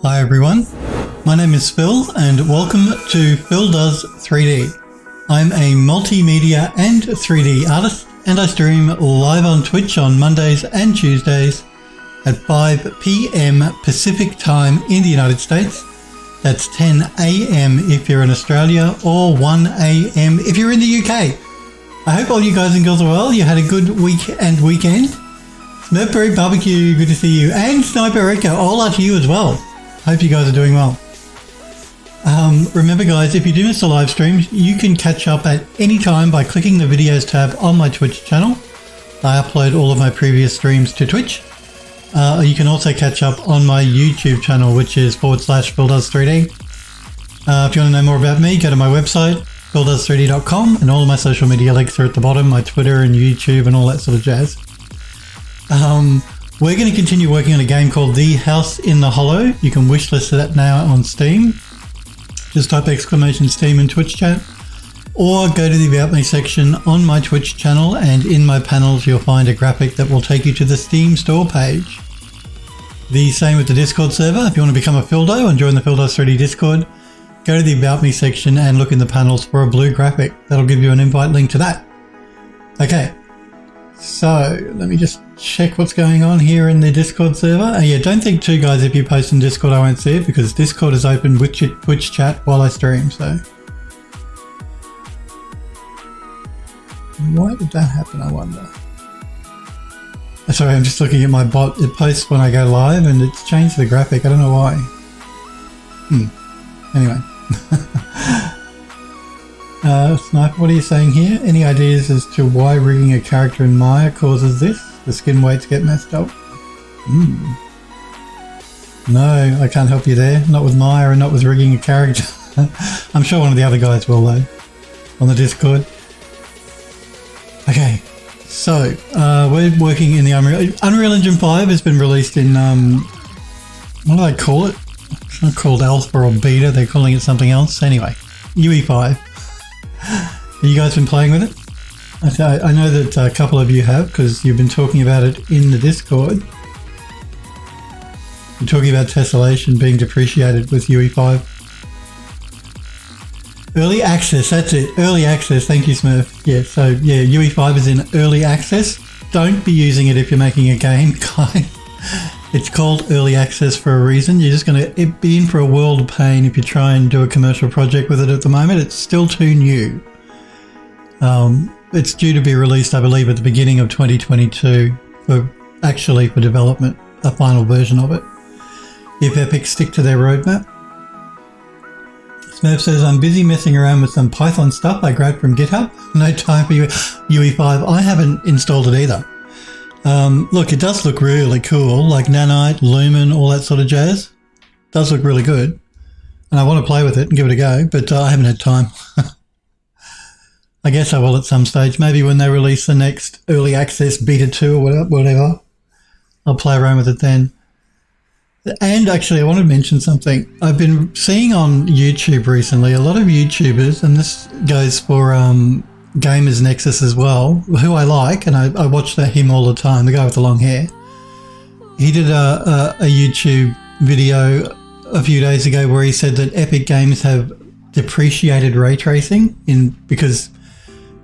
Hi everyone, my name is Phil and welcome to Phil Does 3D. I'm a multimedia and 3D artist and I stream live on Twitch on Mondays and Tuesdays at 5 p.m. Pacific time in the United States. That's 10 a.m. if you're in Australia or 1 a.m. if you're in the UK. I hope all you guys and girls are well. You had a good week and weekend. Smurfberry Barbecue, good to see you. And Sniper Echo, all are to you as well. Hope you guys are doing well. Remember guys, if you do miss the live streams, you can catch up at any time by clicking the videos tab on my Twitch channel. I upload all of my previous streams to Twitch. You can also catch up on my YouTube channel, which is /PhilDoes3D. If you want to know more about me, go to my website, phildoes3d.com, and all of my social media links are at the bottom, my Twitter and YouTube and all that sort of jazz. We're going to continue working on a game called The House in the Hollow. You can wishlist that now on Steam. Just type !Steam in Twitch chat, or go to the About Me section on my Twitch channel, and in my panels you'll find a graphic that will take you to the Steam store page. The same with the Discord server. If you want to become a Phildo and join the Phildoes 3D Discord, go to the About Me section and look in the panels for a blue graphic. That'll give you an invite link to that. Okay, so let me just check what's going on here in the Discord server. Yeah, don't think too guys, if you post in Discord I won't see it, because Discord is open with Twitch chat while I stream, so. Why did that happen, I wonder? Sorry, I'm just looking at my bot. It posts when I go live and it's changed the graphic. I don't know why. Anyway. Sniper, what are you saying here? Any ideas as to why rigging a character in Maya causes this? The skin weights get messed up? No, I can't help you there. Not with Maya and not with rigging a character. I'm sure one of the other guys will though, on the Discord. Okay, so we're working in the Unreal Engine 5 has been released in, what do they call it? It's not called alpha or beta, they're calling it something else. Anyway, UE5. Have you guys been playing with it? I know that a couple of you have, because you've been talking about it in the Discord. You're talking about tessellation being depreciated with UE5. Early access, that's it. Early access, thank you Smurf. Yeah, so yeah, UE5 is in early access. Don't be using it if you're making a game, guys. It's called early access for a reason. You're just going to be in for a world of pain if you try and do a commercial project with it at the moment. It's still too new. It's due to be released, I believe, at the beginning of 2022 for development, a final version of it. If Epic stick to their roadmap. Smurf says, I'm busy messing around with some Python stuff I grabbed from GitHub. No time for UE5. I haven't installed it either. Look, it does look really cool, like Nanite, Lumen, all that sort of jazz. It does look really good. And I want to play with it and give it a go, but I haven't had time. I guess I will at some stage. Maybe when they release the next early access beta 2 or whatever. I'll play around with it then. And actually, I want to mention something. I've been seeing on YouTube recently, a lot of YouTubers, and this goes for Gamers Nexus as well, who I like, and I watch him all the time, the guy with the long hair. He did a YouTube video a few days ago where he said that Epic Games have depreciated ray tracing because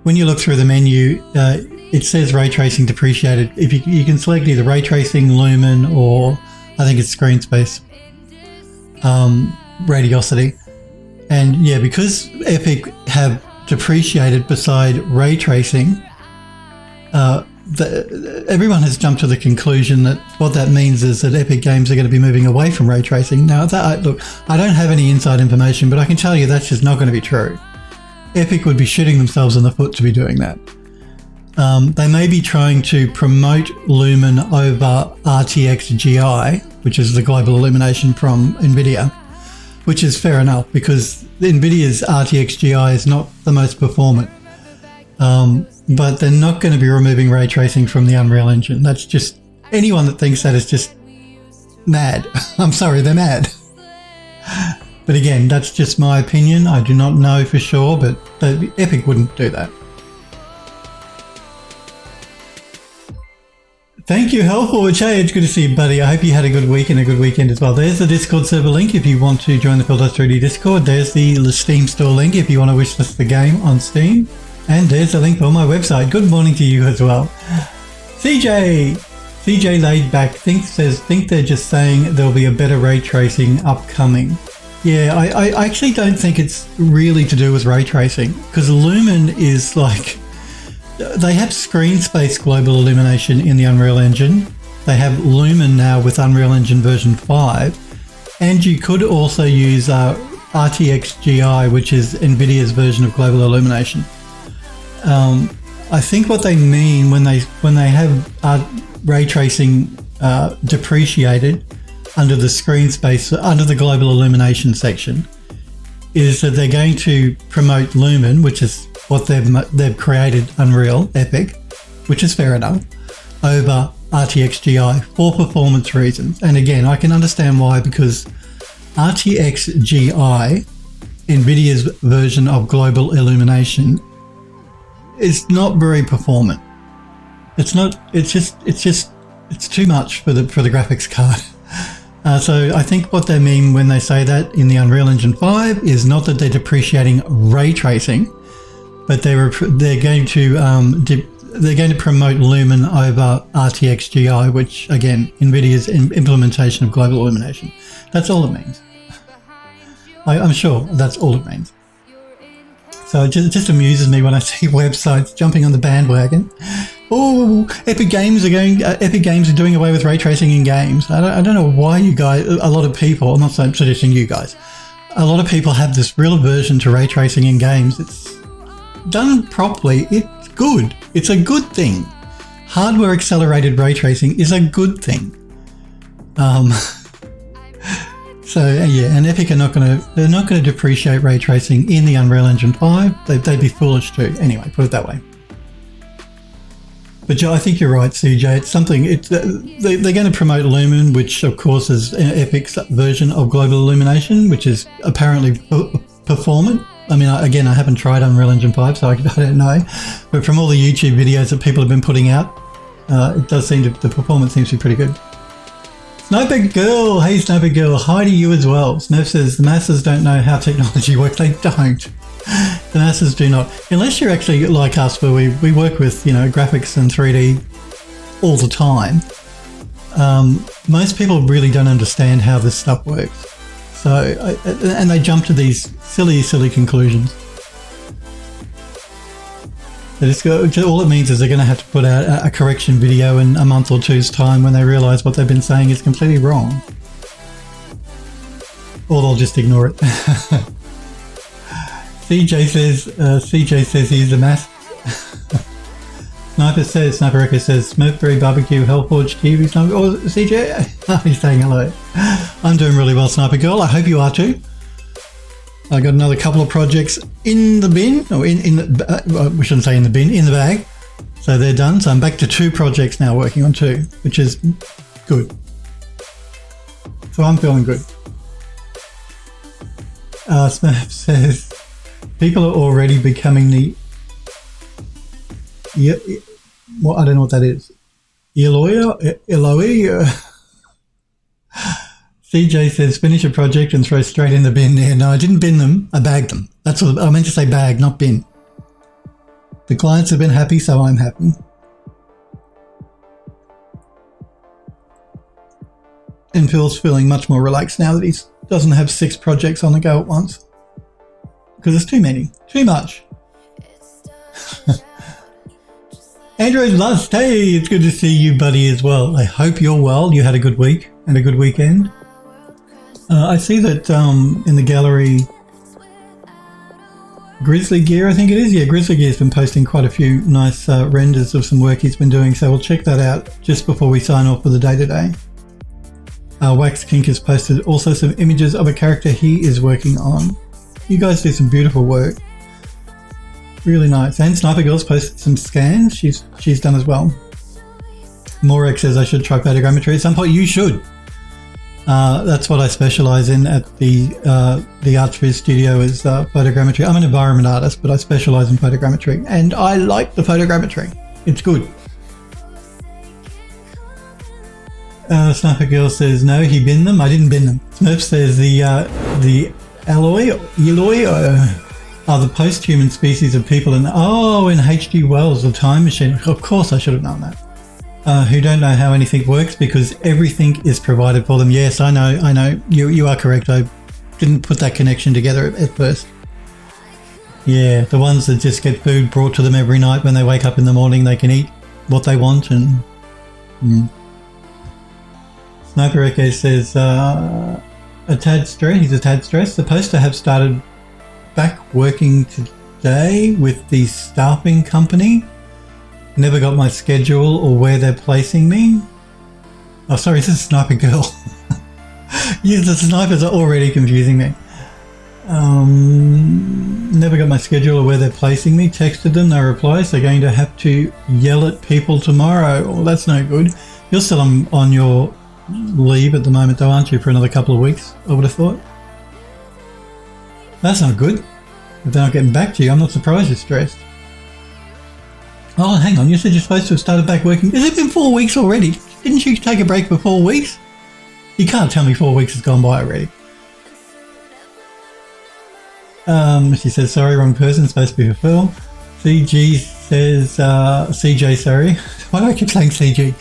when you look through the menu, it says ray tracing depreciated. If you can select either ray tracing, Lumen, or I think it's screen space, radiosity. And yeah, because Epic have depreciated beside ray tracing, everyone has jumped to the conclusion that what that means is that Epic Games are going to be moving away from ray tracing. Now, look, I don't have any inside information, but I can tell you that's just not going to be true. Epic would be shooting themselves in the foot to be doing that. They may be trying to promote Lumen over RTX GI, which is the global illumination from NVIDIA, which is fair enough because NVIDIA's RTX GI is not the most performant. But they're not going to be removing ray tracing from the Unreal Engine. That's just, anyone that thinks that is just mad. I'm sorry, they're mad. But again, that's just my opinion. I do not know for sure, but Epic wouldn't do that. Thank you, Hellforge. Hey, it's good to see you, buddy. I hope you had a good week and a good weekend as well. There's the Discord server link if you want to join the Phil Does 3D Discord. There's the Steam store link if you want to wishlist the game on Steam. And there's the link for my website. Good morning to you as well. CJ laid back think they're just saying there'll be a better ray tracing upcoming. Yeah, I actually don't think it's really to do with ray tracing, because Lumen is like, they have screen space global illumination in the Unreal Engine. They have Lumen now with Unreal Engine version 5, and you could also use RTX GI, which is NVIDIA's version of global illumination. I think what they mean when they have ray tracing depreciated under the screen space, under the global illumination section, is that they're going to promote Lumen, which is what they've created, Unreal Epic, which is fair enough, over RTX GI for performance reasons. And again, I can understand why, because RTX GI, NVIDIA's version of global illumination, is not very performant. It's too much for the graphics card. So I think what they mean when they say that in the Unreal Engine 5 is not that they're depreciating ray tracing, but they're going to promote Lumen over RTX GI, which again, NVIDIA's implementation of global illumination. That's all it means. I'm sure that's all it means. So it just amuses me when I see websites jumping on the bandwagon. Oh, Epic Games are doing away with ray tracing in games. I don't know why you guys, a lot of people, I'm not suggesting you guys, a lot of people have this real aversion to ray tracing in games. It's done properly. It's good. It's a good thing. Hardware accelerated ray tracing is a good thing. So yeah, and Epic are not going to depreciate ray tracing in the Unreal Engine 5. They'd be foolish to. Anyway, put it that way. But I think you're right, CJ. It's something. They're going to promote Lumen, which of course is Epic's version of global illumination, which is apparently performant. I mean, again, I haven't tried Unreal Engine 5, so I don't know. But from all the YouTube videos that people have been putting out, it does seem the performance seems to be pretty good. Sniper Girl, hey Sniper Girl, hi to you as well. Smurf says the masses don't know how technology works. They don't. The masses do not. Unless you're actually like us, where we work with, graphics and 3D all the time. Most people really don't understand how this stuff works. So, and they jump to these silly conclusions. All it means is they're going to have to put out a correction video in a month or two's time when they realise what they've been saying is completely wrong. Or they'll just ignore it. CJ says he's a mass. Sniper Echo says, Smurfberry Barbecue, Hellforge TV, Sniper. Oh, CJ, he's saying hello. I'm doing really well, Sniper Girl. I hope you are too. I got another couple of projects in the bin, or we shouldn't say in the bin, in the bag. So they're done. So I'm back to 2 projects now, working on 2, which is good. So I'm feeling good. Smurf says, people are already becoming the... I don't know what that is. Eloy? CJ says, finish a project and throw straight in the bin. Yeah, no, I didn't bin them. I bagged them. That's what I meant to say, bag, not bin. The clients have been happy, so I'm happy. And Phil's feeling much more relaxed now that he doesn't have 6 projects on the go at once. Because it's too many. Too much. Android Lust, hey, it's good to see you, buddy, as well. I hope you're well. You had a good week and a good weekend. I see that in the gallery, Grizzly Gear, I think it is. Yeah, Grizzly Gear's been posting quite a few nice renders of some work he's been doing, so we'll check that out just before we sign off for the day today. Wax Kink has posted also some images of a character he is working on. You guys do some beautiful work. Really nice. And Sniper Girl's posted some scans she's done as well. Morek says I should try photogrammetry at some point. You should. That's what I specialise in at the ArtsViz studio is photogrammetry. I'm an environment artist, but I specialise in photogrammetry, and I like the photogrammetry. It's good. Sniper Girl says, no, he binned them. I didn't bin them. Smurf says the Eloy are the post-human species of people in H.G. Wells, The Time Machine. Of course I should have known that. Who don't know how anything works because everything is provided for them. Yes, I know. You are correct. I didn't put that connection together at first. Yeah, the ones that just get food brought to them every night when they wake up in the morning, they can eat what they want and... Sniper Echo says, he's a tad stressed. Supposed to have started back working today with the staffing company. Never got my schedule or where they're placing me. Oh, sorry, this is Sniper Girl. Yeah, the snipers are already confusing me. Never got my schedule or where they're placing me. Texted them, no replies. They're going to have to yell at people tomorrow. Oh, that's no good. You're still on your leave at the moment though, aren't you, for another couple of weeks, I would have thought. That's not good. If they're not getting back to you, I'm not surprised you're stressed. Oh, hang on, you said you're supposed to have started back working. Has it been 4 weeks already? Didn't you take a break for 4 weeks? You can't tell me 4 weeks has gone by already. She says, sorry, wrong person, supposed to be for Phil. CG says, CJ, sorry. Why do I keep saying CG?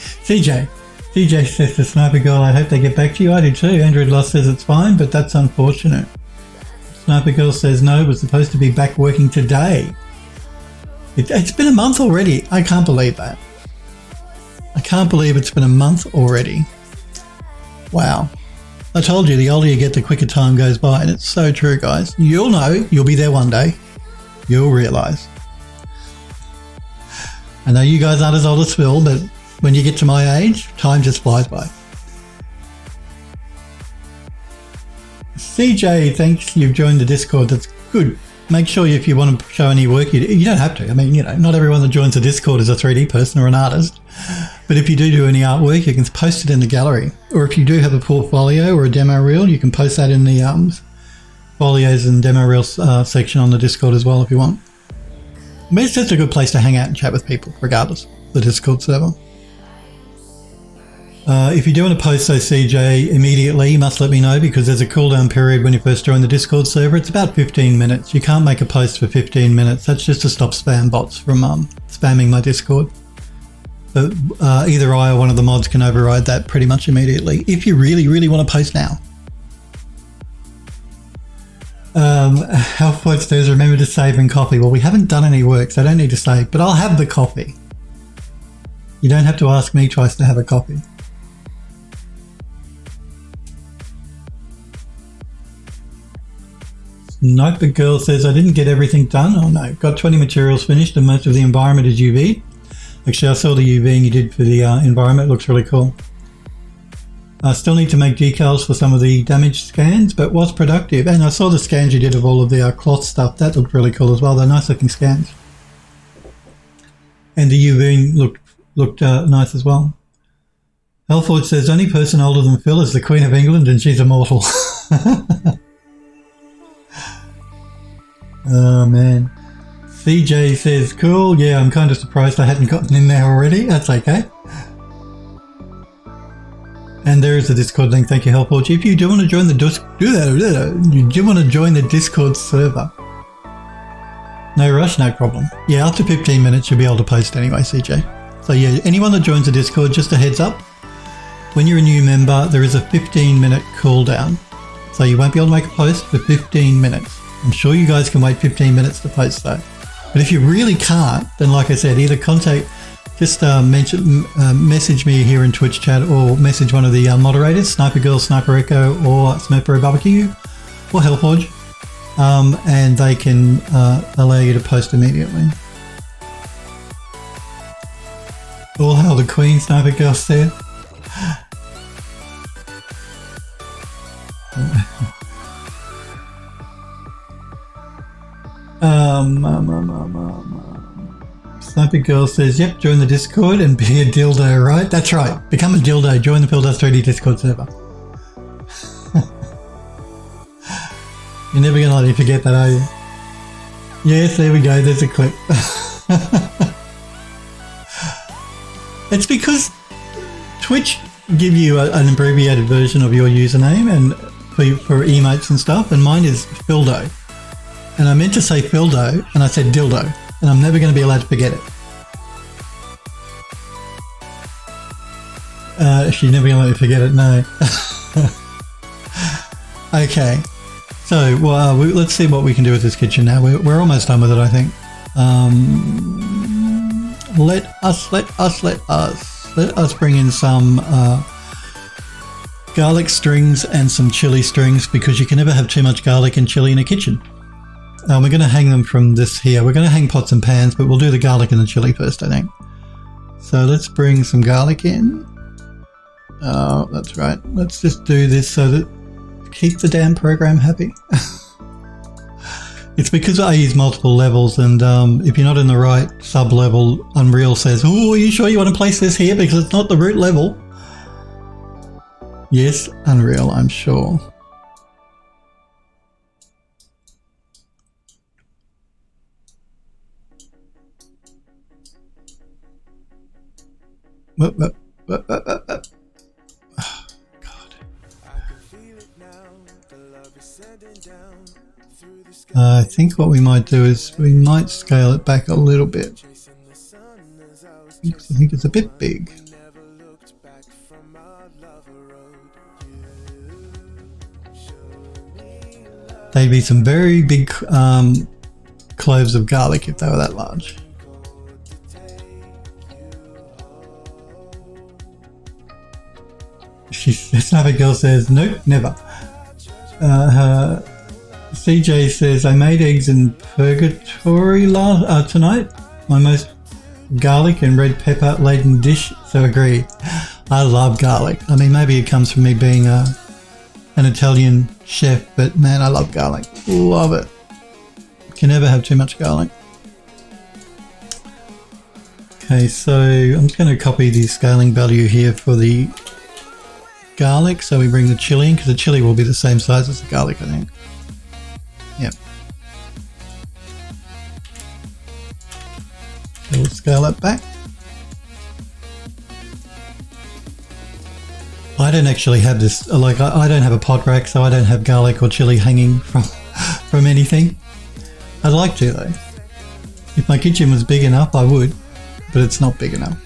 CJ says to Sniper Girl, I hope they get back to you. I do too. Android Lost says it's fine, but that's unfortunate. Sniper Girl says, no, it was supposed to be back working today. It's been a month already. I can't believe that. I can't believe it's been a month already. Wow. I told you, the older you get, the quicker time goes by, and it's so true, guys. You'll know. You'll be there one day. You'll realise. I know you guys aren't as old as Phil, but when you get to my age, time just flies by. CJ, thanks. You've joined the Discord. That's good. Make sure if you want to show any work, you don't have to. I mean, not everyone that joins the Discord is a 3D person or an artist. But if you do any artwork, you can post it in the gallery. Or if you do have a portfolio or a demo reel, you can post that in the folios and demo reels section on the Discord as well if you want. But it's just a good place to hang out and chat with people, regardless, the Discord server. If you do want to post those CJ immediately, you must let me know because there's a cooldown period when you first join the Discord server. It's about 15 minutes. You can't make a post for 15 minutes. That's just to stop spam bots from spamming my Discord. But either I or one of the mods can override that pretty much immediately if you really, really want to post now. Health Point says, remember to save and copy. Well, we haven't done any work, so I don't need to save, but I'll have the copy. You don't have to ask me twice to have a copy. Sniper Girl says, I didn't get everything done. Oh no, got 20 materials finished and most of the environment is UV. Actually, I saw the UVing you did for the environment. It looks really cool. I still need to make decals for some of the damage scans, but was productive. And I saw the scans you did of all of the cloth stuff. That looked really cool as well. They're nice looking scans. And the UVing looked nice as well. Elford says, only person older than Phil is the Queen of England and she's immortal. Oh man. CJ says, cool. Yeah, I'm kind of surprised I hadn't gotten in there already. That's okay. And there is the Discord link. Thank you, Hellforge. If you do want to join the Discord server, no rush, no problem. Yeah, after 15 minutes you'll be able to post anyway, CJ. So yeah, anyone that joins the Discord, just a heads up, when you're a new member, there is a 15-minute cooldown. So you won't be able to make a post for 15 minutes. I'm sure you guys can wait 15 minutes to post though. But if you really can't, then like I said, either message me here in Twitch chat or message one of the moderators, Sniper Girl, Sniper Echo, or Smurfberry Barbecue, or Hellforge, and they can allow you to post immediately. All hail the Queen, Sniper Girl said. Sniper Girl says, yep, join the Discord and be a dildo, right? That's right. Become a dildo. Join the Phil Does 3D Discord server. You're never going to let me forget that, are you? Yes, there we go. There's a clip. It's because Twitch give you an abbreviated version of your username and for emotes and stuff, and mine is Fildo. And I meant to say Fildo, and I said dildo, and I'm never going to be allowed to forget it. She's never going to let me forget it, no. Okay, so let's see what we can do with this kitchen now. We're almost done with it, I think. Let us bring in some garlic strings and some chili strings, because you can never have too much garlic and chili in a kitchen. We're going to hang them from this here. We're going to hang pots and pans, but we'll do the garlic and the chili first, I think. So let's bring some garlic in. Oh, that's right. Let's just do this so that keep the damn program happy. It's because I use multiple levels, and if you're not in the right sub level, Unreal says, "Oh, are you sure you want to place this here because it's not the root level?" Yes, Unreal, I'm sure. Oh, God. I think what we might do is we might scale it back a little bit. I think it's a bit big. They'd be some very big cloves of garlic if they were that large. Snapper Girl says, nope, never. CJ says, I made eggs in purgatory tonight. My most garlic and red pepper laden dish, so agreed. I love garlic. I mean, maybe it comes from me being an Italian chef, but man, I love garlic. Love it. Can never have too much garlic. Okay, so I'm just going to copy the scaling value here for the garlic. So we bring the chili in, because the chili will be the same size as the garlic, I think. Yep. So we'll scale that back. I don't actually have this, like I don't have a pot rack, so I don't have garlic or chili hanging from anything. I'd like to though. If my kitchen was big enough, I would, but it's not big enough.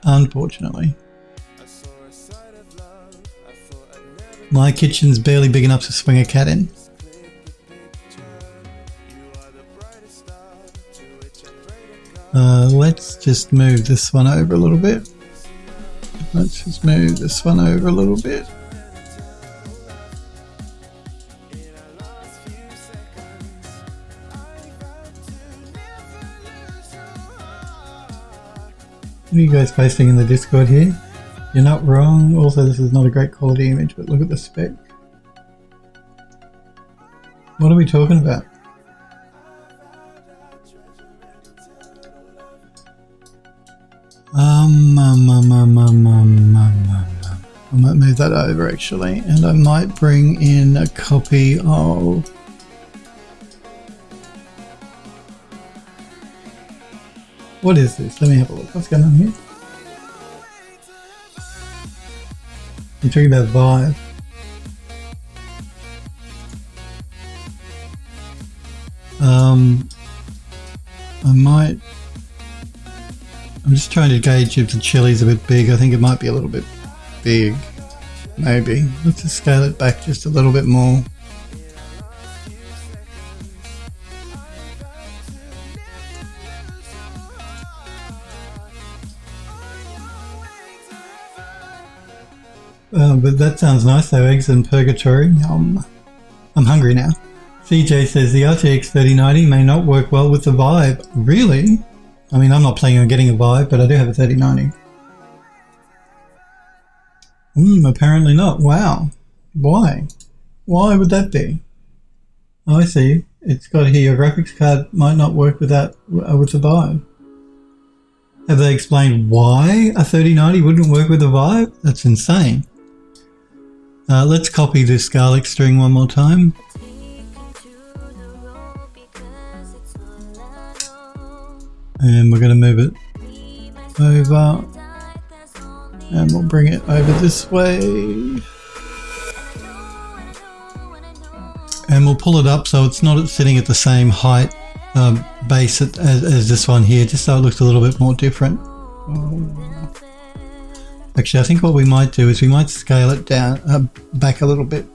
Unfortunately. My kitchen's barely big enough to swing a cat in. Let's just move this one over a little bit. Let's just move this one over a little bit. What are you guys posting in the Discord here? You're not wrong. Also, this is not a great quality image, but look at the spec. What are we talking about? I might move that over actually, and I might bring in a copy of what is this? Let me have a look. What's going on here? I'm talking about Vive. I'm just trying to gauge if the chili's a bit big. I think it might be a little bit big. Maybe. Let's just scale it back just a little bit more. But that sounds nice though, eggs in purgatory. Yum. I'm hungry now. CJ says the RTX 3090 may not work well with the Vive. Really? I mean, I'm not planning on getting a Vive, but I do have a 3090. Apparently not. Wow. Why? Why would that be? Oh, I see. It's got here, your graphics card might not work with the Vive. Have they explained why a 3090 wouldn't work with a Vive? That's insane. Let's copy this garlic string one more time. And we're going to move it over. And we'll bring it over this way. And we'll pull it up so it's not sitting at the same height base as this one here, just so it looks a little bit more different. Actually, I think what we might do is we might scale it down, back a little bit.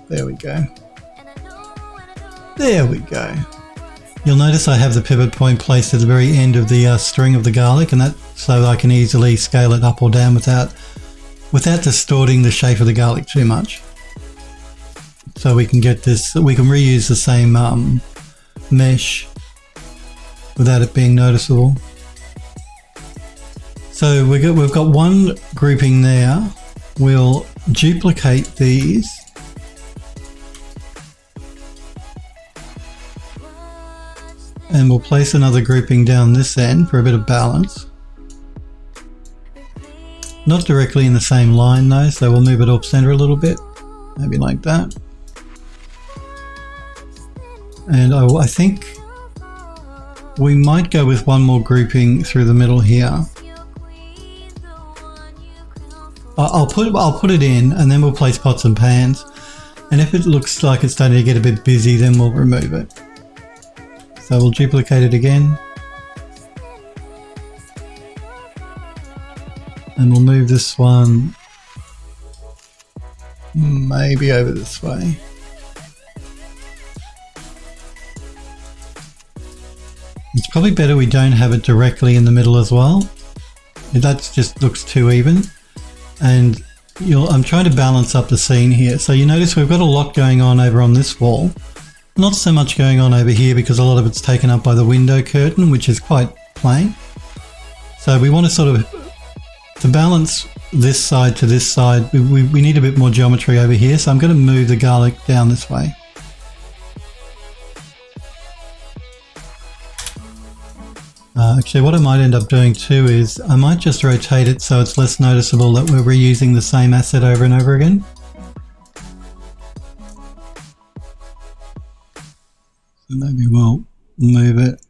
There we go. There we go. You'll notice I have the pivot point placed at the very end of the string of the garlic, and that's so I can easily scale it up or down without distorting the shape of the garlic too much. So we can get this, we can reuse the same mesh without it being noticeable. So we've got one grouping there. We'll duplicate these. And we'll place another grouping down this end for a bit of balance. Not directly in the same line though, so we'll move it off center a little bit. Maybe like that. And I think we might go with one more grouping through the middle here. I'll put it in, and then we'll place pots and pans. And if it looks like it's starting to get a bit busy, then we'll remove it. So we'll duplicate it again. And we'll move this one maybe over this way. It's probably better we don't have it directly in the middle as well. That just looks too even. And I'm trying to balance up the scene here. So you notice we've got a lot going on over on this wall. Not so much going on over here because a lot of it's taken up by the window curtain, which is quite plain. So we want to sort of, to balance this side to this side, we need a bit more geometry over here. So I'm going to move the garlic down this way. Actually, what I might end up doing too is I might just rotate it so it's less noticeable that we're reusing the same asset over and over again. So maybe we'll move it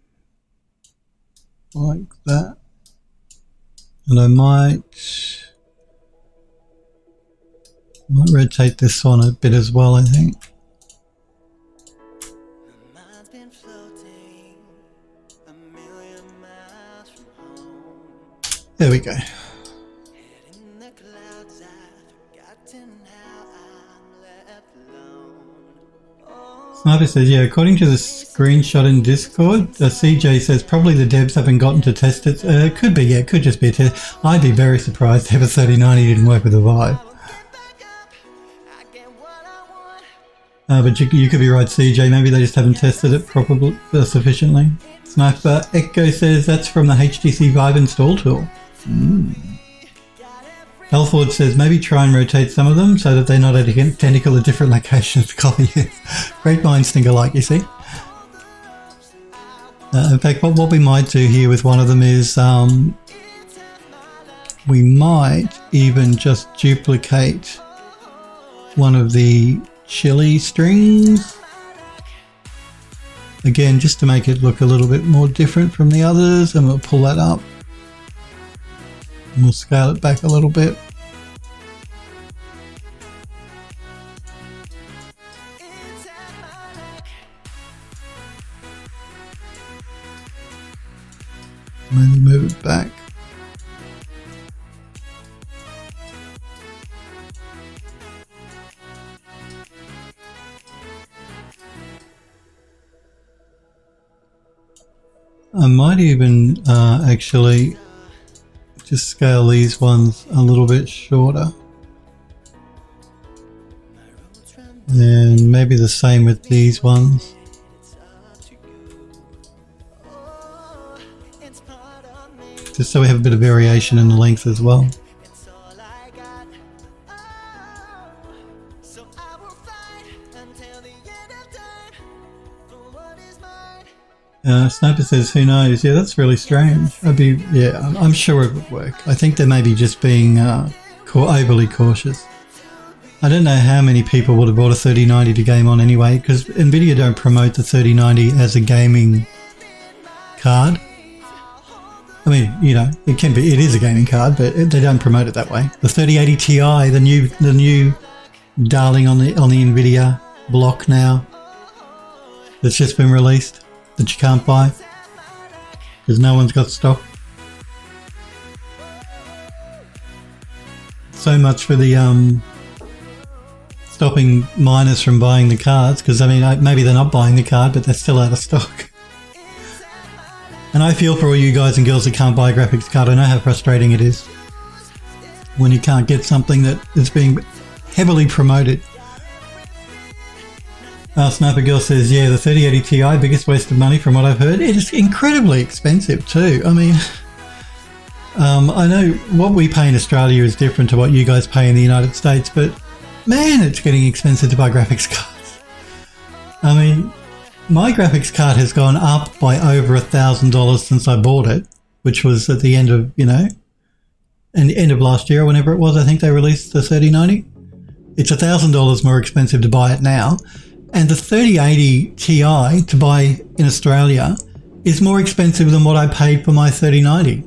like that. And I might rotate this one a bit as well, I think. There we go. Sniper says, yeah, according to the screenshot in Discord, CJ says probably the devs haven't gotten to test it. Could be, yeah, it could just be a test. I'd be very surprised if a 3090 didn't work with a Vive. But you could be right, CJ. Maybe they just haven't tested it properly, sufficiently. Sniper Echo says that's from the HTC Vive install tool. Elford says maybe try and rotate some of them so that they're not identical at different locations. Great minds think alike, you see. In fact, what we might do here with one of them is we might even just duplicate one of the chili strings. Again, just to make it look a little bit more different from the others, and we'll pull that up. And we'll scale it back a little bit. Maybe move it back. I might even actually just scale these ones a little bit shorter. And maybe the same with these ones. Just so we have a bit of variation in the length as well. Sniper says, who knows? Yeah, that's really strange. I'm sure it would work. I think they may be just being overly cautious. I don't know how many people would have bought a 3090 to game on anyway, because NVIDIA don't promote the 3090 as a gaming card. I mean, you know, it is a gaming card, but they don't promote it that way. The 3080 Ti, the new darling on the Nvidia block now, that's just been released, that you can't buy because no one's got stock. So much for the stopping miners from buying the cards, because I mean, maybe they're not buying the card, but they're still out of stock. And I feel for all you guys and girls that can't buy a graphics card. I know how frustrating it is when you can't get something that is being heavily promoted. Sniper Girl says, yeah, the 3080 Ti, biggest waste of money from what I've heard. It is incredibly expensive too. I mean, I know what we pay in Australia is different to what you guys pay in the United States, but man, it's getting expensive to buy graphics cards. I mean, my graphics card has gone up by over $1,000 since I bought it, which was at the end of, you know, and the end of last year or whenever it was. I think they released the 3090. It's $1,000 more expensive to buy it now. And the 3080 Ti to buy in Australia is more expensive than what I paid for my 3090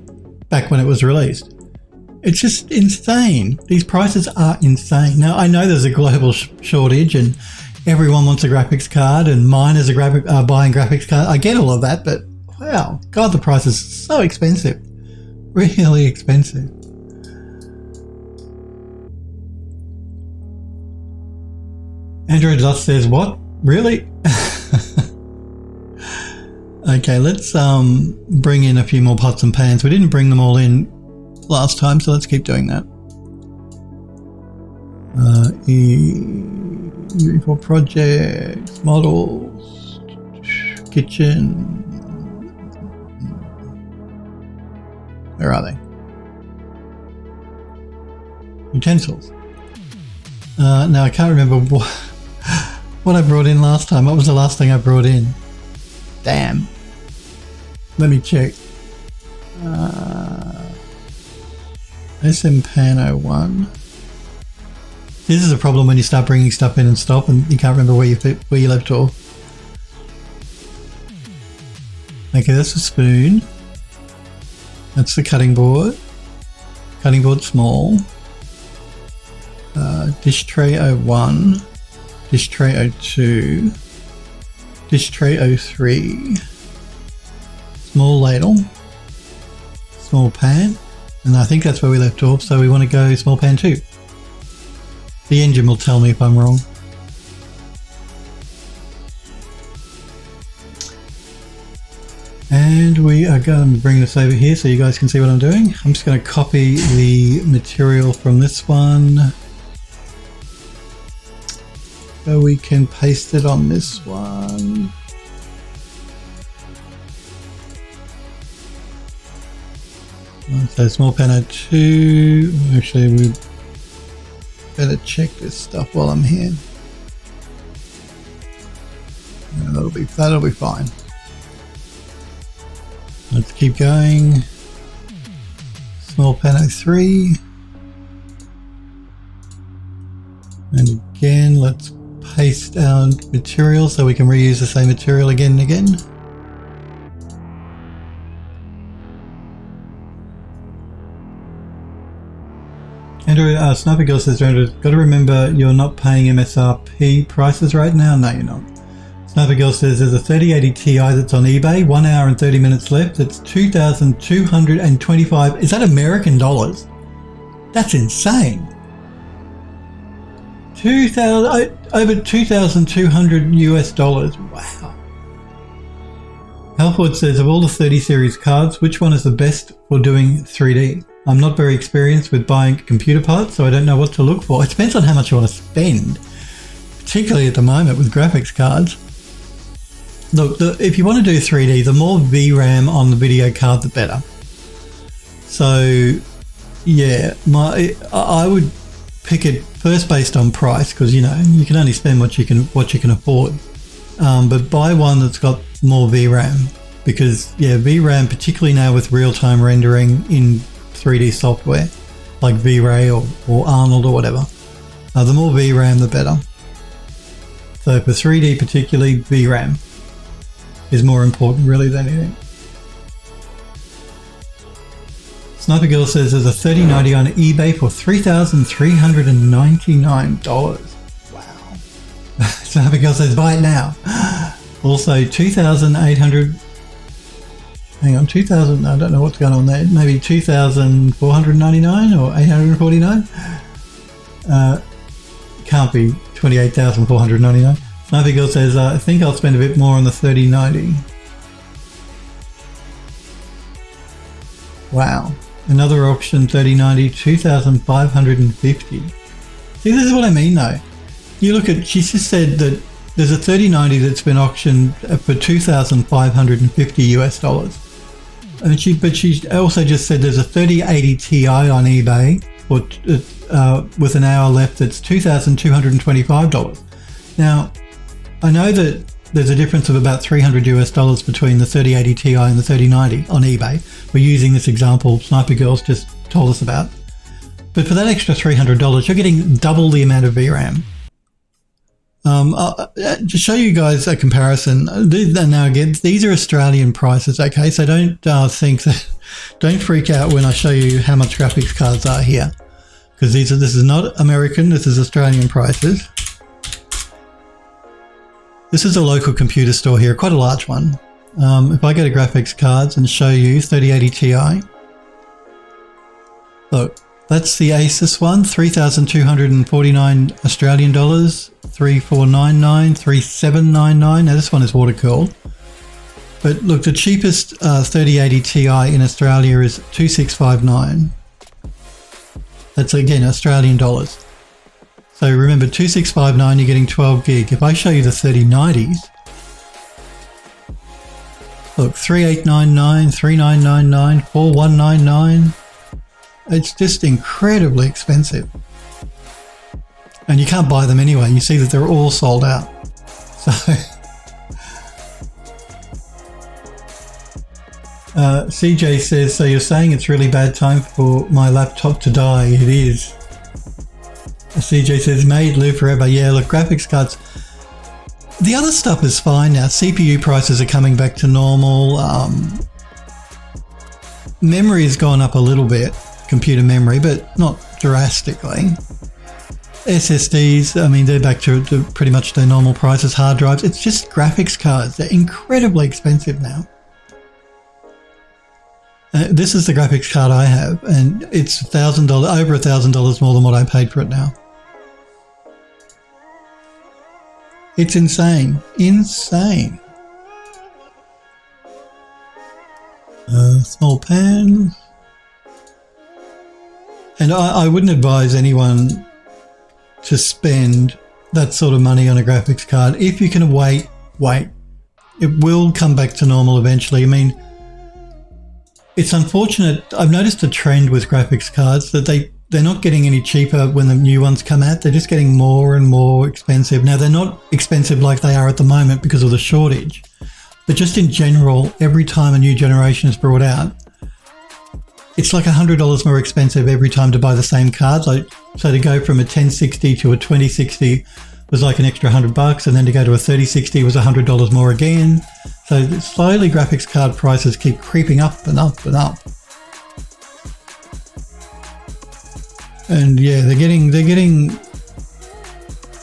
back when it was released. It's just insane. These prices are insane. Now, I know there's a global shortage and everyone wants a graphics card and miners are buying graphics cards. I get all of that, but wow, God, the price is so expensive. Really expensive. Andrew Dust says, what? Really? Okay, let's bring in a few more pots and pans. We didn't bring them all in last time, so let's keep doing that. UE4 projects, models, kitchen. Where are they? Utensils. Now I can't remember what I brought in last time. What was the last thing I brought in? Damn. Let me check. SM Pan 01. This is a problem when you start bringing stuff in and stop and you can't remember where you left off. Okay, that's a spoon. That's the cutting board. Cutting board small. Dish tray 01. Dish tray 02. Dish tray 03. Small ladle. Small pan. And I think that's where we left off, so we want to go small pan 2. The engine will tell me if I'm wrong. And we are going to bring this over here so you guys can see what I'm doing. I'm just going to copy the material from this one, so we can paste it on this one. So small pan 2. Actually, we better check this stuff while I'm here. Yeah, that'll be fine. Let's keep going. Small pan 03. And again, let's paste our material so we can reuse the same material again and again. Andrew, Sniper Girl says, Andrew, got to remember you're not paying MSRP prices right now. No, you're not. Sniper Girl says there's a 3080 Ti that's on eBay, 1 hour and 30 minutes left. It's $2,225. Is that American dollars? That's insane. Over 2,200 US dollars. Wow. Halford says, of all the 30 series cards, which one is the best for doing 3D? I'm not very experienced with buying computer parts, so I don't know what to look for. It depends on how much you want to spend, particularly at the moment with graphics cards. Look, if you want to do 3D, the more VRAM on the video card, the better. So, yeah, I would pick it first based on price, because you know you can only spend what you can afford. But buy one that's got more VRAM, because yeah, VRAM, particularly now with real-time rendering in 3D software like V-Ray or Arnold or whatever, the more VRAM the better. So for 3D particularly, VRAM is more important really than anything. Sniper Girl says there's a 3090 on eBay for $3,399. Wow. Sniper Girl says buy it now. Also 2,800. Hang on, 2,000. I don't know what's going on there. Maybe 2,499 or 849. Can't be 28,499. Sniper Girl says I think I'll spend a bit more on the 3090. Wow. Another auction 3090, 2,550. See, this is what I mean though. You look at, she just said that there's a 3090 that's been auctioned for $2,550 US. And she also just said there's a 3080 Ti on eBay with an hour left that's $2,225. Now, I know that there's a difference of about $300 US between the 3080 Ti and the 3090 on eBay. We're using this example Sniper Girls just told us about. But for that extra $300, you're getting double the amount of VRAM. To show you guys a comparison, now again, these are Australian prices, okay? So don't don't freak out when I show you how much graphics cards are here, because this is not American, this is Australian prices. This is a local computer store here, quite a large one. If I go to graphics cards and show you 3080 Ti, look, that's the Asus one, 3,249 Australian dollars, 3,499, 3,799. Now this one is water cooled. But look, the cheapest 3080 Ti in Australia is 2,659. That's again Australian dollars. So remember, 2,659, you're getting 12 gig. If I show you the 3090s, look, 3,899, 3,999, 4,199. It's just incredibly expensive. And you can't buy them anyway. You see that they're all sold out. So CJ says, so you're saying it's really bad time for my laptop to die? It is. CJ says, made live forever. Yeah, look, graphics cards. The other stuff is fine now. CPU prices are coming back to normal. Memory has gone up a little bit, computer memory, but not drastically. SSDs, I mean, they're back to pretty much their normal prices. Hard drives, it's just graphics cards. They're incredibly expensive now. This is the graphics card I have, and it's $1,000, over $1,000 more than what I paid for it now. It's insane. Insane. Small pan. And I wouldn't advise anyone to spend that sort of money on a graphics card. If you can wait. It will come back to normal eventually. I mean, it's unfortunate. I've noticed a trend with graphics cards that they're not getting any cheaper when the new ones come out. They're just getting more and more expensive. Now, they're not expensive like they are at the moment because of the shortage. But just in general, every time a new generation is brought out, it's like $100 more expensive every time to buy the same cards. So to go from a 1060 to a 2060 was like an extra $100, and then to go to a 3060 was $100 more again. So slowly graphics card prices keep creeping up and up and up. And yeah, they're getting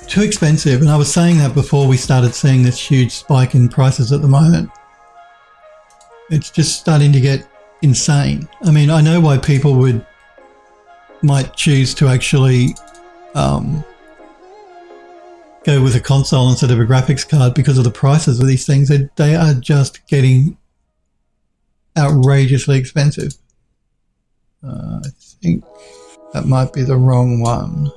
too expensive. And I was saying that before we started seeing this huge spike in prices at the moment. It's just starting to get insane. I mean, I know why people might choose to actually go with a console instead of a graphics card because of the prices of these things. They are just getting outrageously expensive. I think that might be the wrong one.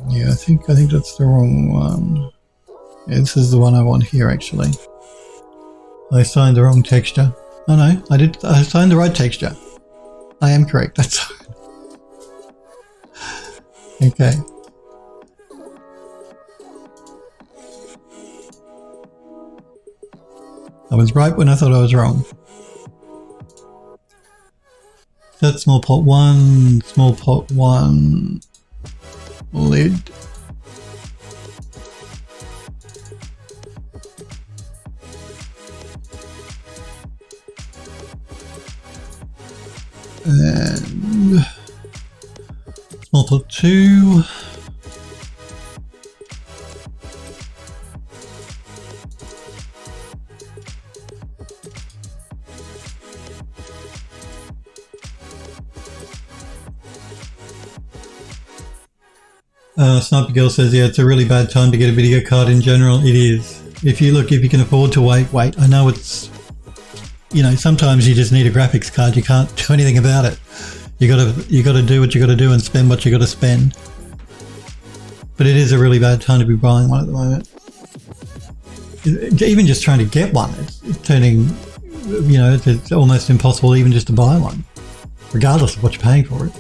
Yeah, I think that's the wrong one. Yeah, this is the one I want here, actually. I signed the wrong texture. Oh no, I signed the right texture. I am correct, that's okay. I was right when I thought I was wrong. That's small pot 1, small pot 1, lid. Small pot 2. Sniper Girl says, yeah, it's a really bad time to get a video card in general. It is. If you can afford to wait. I know it's, sometimes you just need a graphics card. You can't do anything about it. You gotta do what you gotta do and spend what you gotta spend. But it is a really bad time to be buying one at the moment. Even just trying to get one, it's turning, it's almost impossible even just to buy one, regardless of what you're paying for it.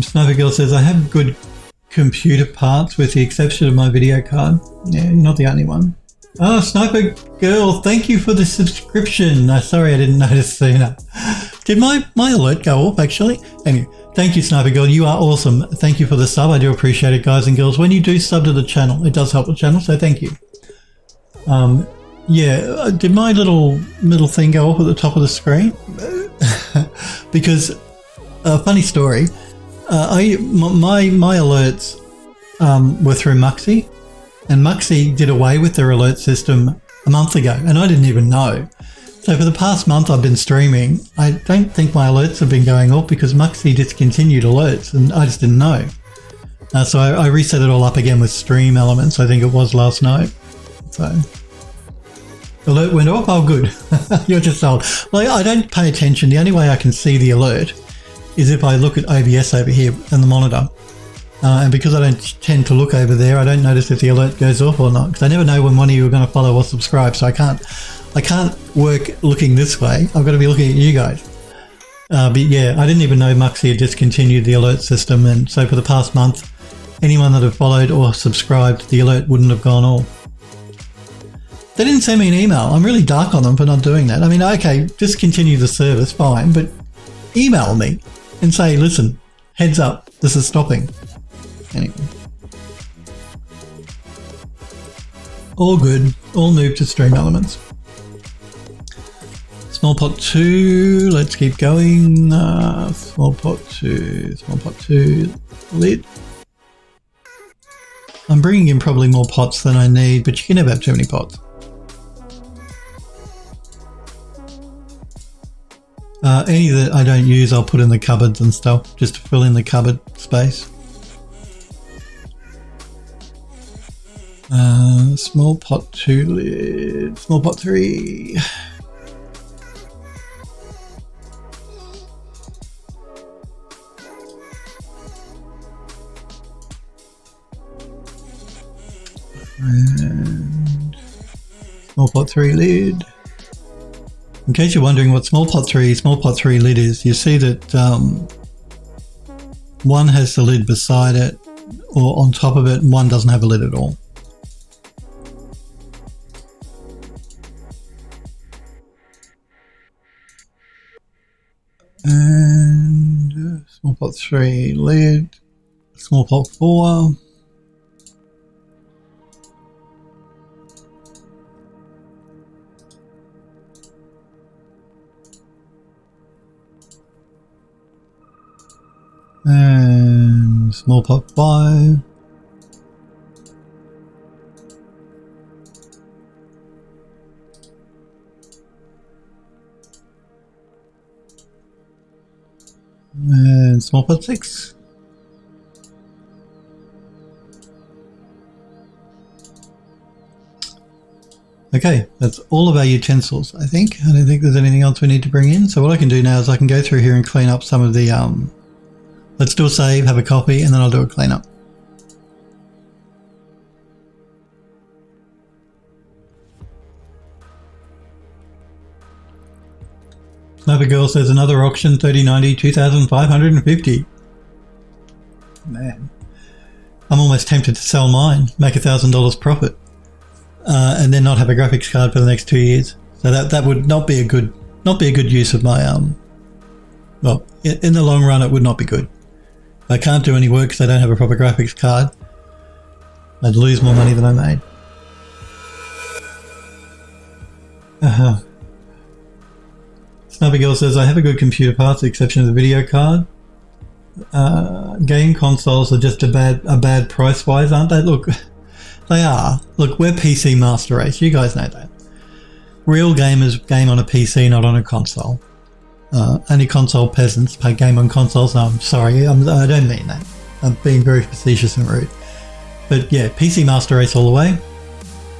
Sniper Girl says, I have good computer parts with the exception of my video card. Yeah, you're not the only one. Oh, Sniper Girl, thank you for the subscription. Sorry I didn't notice sooner. Did my alert go off actually? Anyway, thank you, Sniper Girl. You are awesome. Thank you for the sub. I do appreciate it, guys and girls. When you do sub to the channel, it does help the channel, so thank you. Yeah, did my little thing go off at the top of the screen? Because funny story, my alerts were through Muxy, and Muxy did away with their alert system a month ago, and I didn't even know. So for the past month I've been streaming, I don't think my alerts have been going off because Muxy discontinued alerts, and I just didn't know. So I reset it all up again with Stream Elements, I think it was last night. So alert went off. Oh, good. You're just old. Well, I don't pay attention. The only way I can see the alert is if I look at OBS over here in the monitor. And because I don't tend to look over there, I don't notice if the alert goes off or not, because I never know when one of you are going to follow or subscribe, so I can't work looking this way. I've got to be looking at you guys. But yeah, I didn't even know Muxy had discontinued the alert system, and so for the past month, anyone that had followed or subscribed, the alert wouldn't have gone off. They didn't send me an email. I'm really dark on them for not doing that. I mean, okay, discontinue the service, fine, but email me and say, listen, heads up, this is stopping. Anyway. All good. All moved to Stream Elements. Small pot 2, let's keep going. Small pot 2, lid. I'm bringing in probably more pots than I need, but you can never have too many pots. Any that I don't use, I'll put in the cupboards and stuff, just to fill in the cupboard space. Small pot 2 lid, small pot 3. And small pot 3 lid. In case you're wondering what small pot 3 lid is, you see that one has the lid beside it or on top of it, and one doesn't have a lid at all. And small pot 3 lid, small pot 4. And small pot 5. And small pot 6. Okay, that's all of our utensils, I think. I don't think there's anything else we need to bring in. So what I can do now is I can go through here and clean up some of the let's do a save, have a coffee, and then I'll do a cleanup. Sniper Girl says another auction, 3090, 2,550. Man, I'm almost tempted to sell mine, make $1,000 profit, and then not have a graphics card for the next 2 years. So that would not be a good use of my well, in the long run, it would not be good. I can't do any work because I don't have a proper graphics card. I'd lose more money than I made. Snubby Girl says, I have a good computer parts, with the exception of the video card. Game consoles are just a bad price-wise, aren't they? Look, they are. Look, we're PC master race. You guys know that. Real gamers game on a PC, not on a console. Only console peasants play game on consoles. No, I'm sorry, I don't mean that. I'm being very facetious and rude. But yeah, PC master race all the way.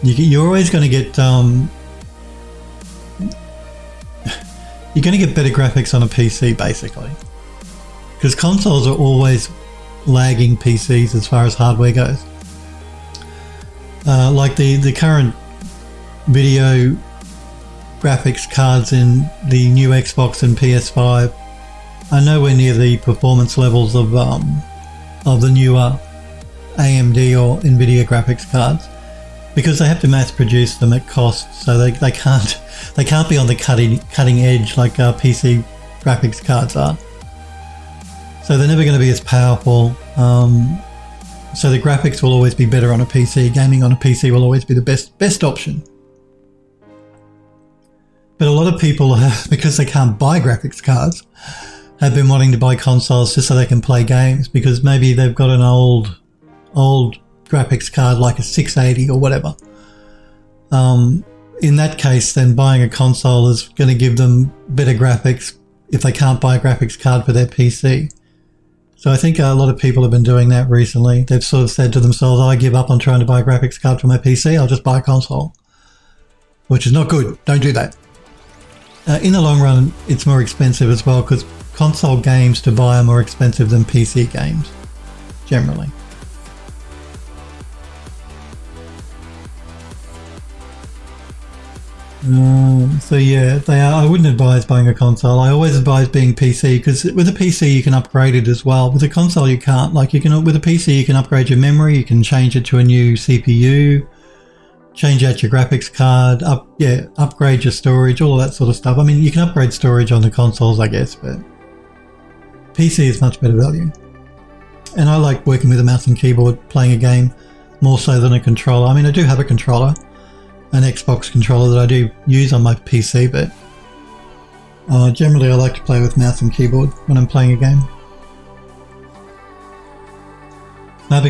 You're always going to get you're going to get better graphics on a PC, basically, because consoles are always lagging PCs as far as hardware goes. Like the current video graphics cards in the new Xbox and PS5 are nowhere near the performance levels of the newer AMD or Nvidia graphics cards, because they have to mass produce them at cost, so they can't be on the cutting edge like PC graphics cards are. So they're never going to be as powerful. So the graphics will always be better on a PC. Gaming on a PC will always be the best option. But a lot of people, because they can't buy graphics cards, have been wanting to buy consoles just so they can play games, because maybe they've got an old graphics card like a 680 or whatever. In that case, then buying a console is going to give them better graphics if they can't buy a graphics card for their PC. So I think a lot of people have been doing that recently. They've sort of said to themselves, I give up on trying to buy a graphics card for my PC, I'll just buy a console. Which is not good. Don't do that. In the long run, it's more expensive as well, because console games to buy are more expensive than PC games, generally. So yeah, they are. I wouldn't advise buying a console. I always advise being PC, because with a PC you can upgrade it as well. With a console you can't. Like with a PC you can upgrade your memory, you can change it to a new CPU, change out your graphics card, upgrade your storage, all of that sort of stuff. I mean, you can upgrade storage on the consoles, I guess, but PC is much better value. And I like working with a mouse and keyboard, playing a game, more so than a controller. I mean, I do have a controller, an Xbox controller that I do use on my PC, but generally I like to play with mouse and keyboard when I'm playing a game.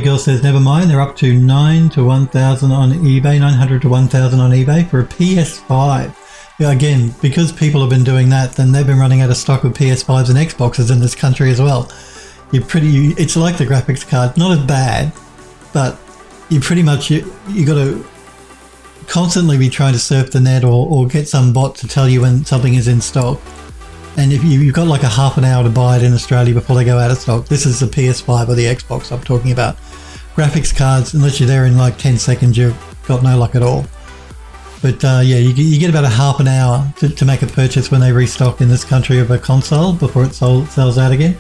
Girl says, never mind, they're up to 9 to 1,000 on eBay, 900 to 1,000 on eBay for a PS5. Yeah, again, because people have been doing that, then they've been running out of stock of PS5s and Xboxes in this country as well. It's like the graphics card, not as bad, but you pretty much, you got to constantly be trying to surf the net or get some bot to tell you when something is in stock. And if you've got like a half an hour to buy it in Australia before they go out of stock. This is the PS5 or the Xbox I'm talking about. Graphics cards, unless you're there in like 10 seconds, you've got no luck at all. But yeah, you get about a half an hour to make a purchase when they restock in this country of a console before it sells out again.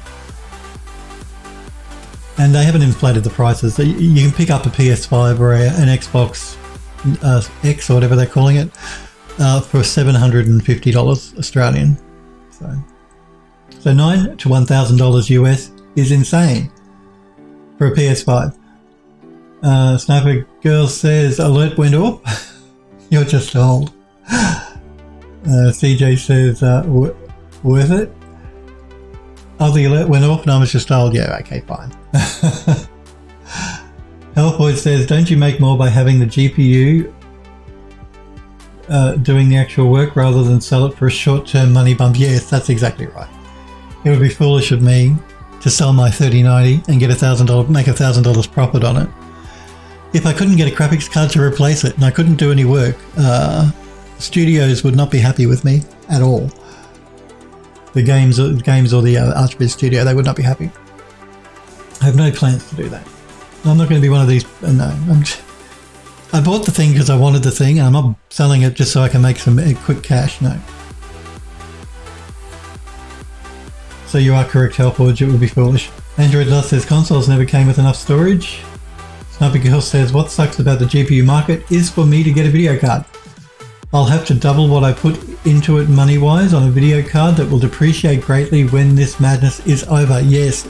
And they haven't inflated the prices. So you can pick up a PS5 or an Xbox X or whatever they're calling it for $750 Australian. So $9 to $1,000 US is insane for a PS5. Sniper Girl says, alert went off. You're just old. CJ says, worth it? Oh, the alert went off and I was just old. Yeah, okay, fine. Hellboy says, don't you make more by having the GPU doing the actual work rather than sell it for a short-term money bump? Yes, that's exactly right. It would be foolish of me to sell my 3090 and get $1,000, make $1,000 profit on it. If I couldn't get a graphics card to replace it and I couldn't do any work, studios would not be happy with me at all. The games or the Archbridge studio, they would not be happy. I have no plans to do that. I'm not going to be one of these. No, I bought the thing because I wanted the thing, and I'm not selling it just so I can make some quick cash. No. So you are correct, Hellforge. It would be foolish. Android Lust says consoles never came with enough storage. Sniper Girl says what sucks about the GPU market is for me to get a video card. I'll have to double what I put into it money-wise on a video card that will depreciate greatly when this madness is over. Yes,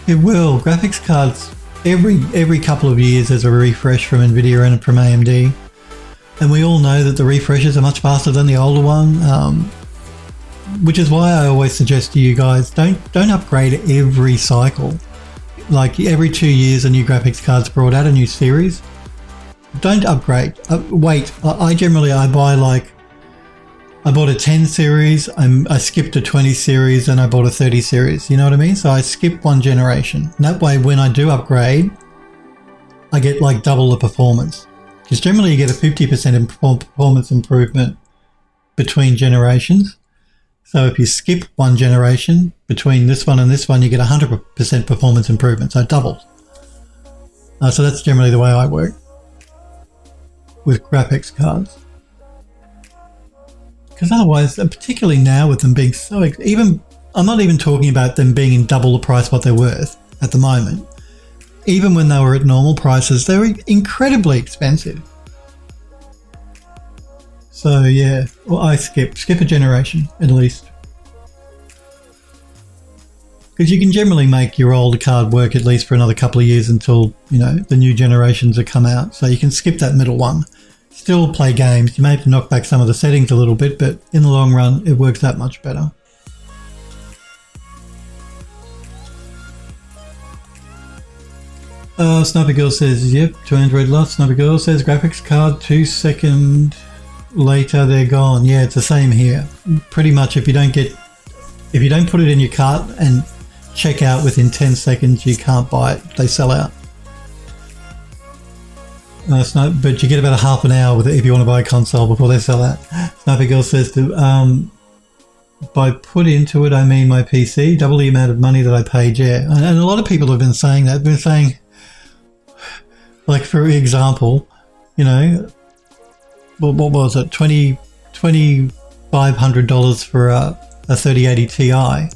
it will. Graphics cards, every couple of years there's a refresh from Nvidia and from AMD. And we all know that the refreshes are much faster than the older one. which is why I always suggest to you guys, don't upgrade every cycle. Like every 2 years, a new graphics card's brought out, a new series. Don't upgrade. Wait. I bought a 10 series, I skipped a 20 series, and I bought a 30 series. You know what I mean? So I skip one generation. And that way, when I do upgrade, I get like double the performance. Because generally you get a 50% performance improvement between generations. So if you skip one generation between this one and this one, you get 100% performance improvement. So it doubles. So that's generally the way I work with graphics cards. Because otherwise, and particularly now with them being so, I'm not even talking about them being in double the price what they're worth at the moment. Even when they were at normal prices, they were incredibly expensive. So yeah, well, I skip a generation at least. Because you can generally make your older card work at least for another couple of years until, you know, the new generations have come out. So you can skip that middle one. Still play games. You may have to knock back some of the settings a little bit, but in the long run, it works that much better. Sniper Girl says, yep, to Android Lost. Sniper Girl says, graphics card, 2 seconds later, they're gone. Yeah, it's the same here. Pretty much if you don't put it in your cart and check out within 10 seconds, you can't buy it. They sell out. But you get about a half an hour with it if you want to buy a console before they sell out. Sniper Girl says, by put into it, I mean my PC, double the amount of money that I paid, yeah. And a lot of people have been saying that. They've been saying, like, for example, you know, what was it, $2,500 for a 3080 Ti.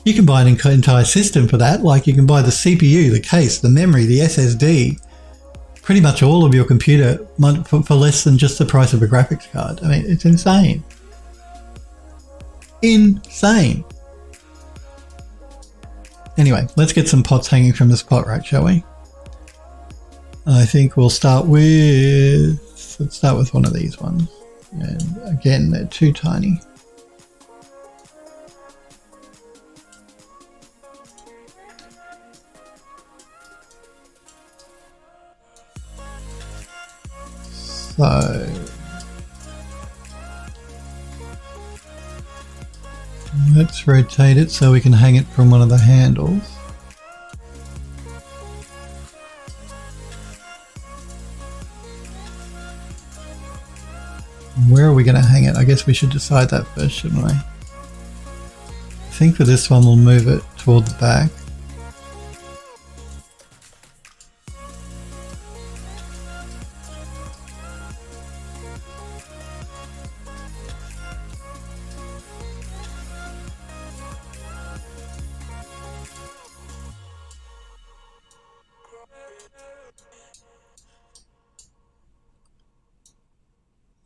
You can buy an entire system for that. Like, you can buy the CPU, the case, the memory, the SSD, pretty much all of your computer for less than just the price of a graphics card. I mean, it's insane. Insane. Anyway, let's get some pots hanging from this pot rack, shall we? I think we'll start with, let's start with one of these ones. And again, they're too tiny. So let's rotate it so we can hang it from one of the handles. Where are we going to hang it? I guess we should decide that first, shouldn't we? I think for this one we'll move it toward the back.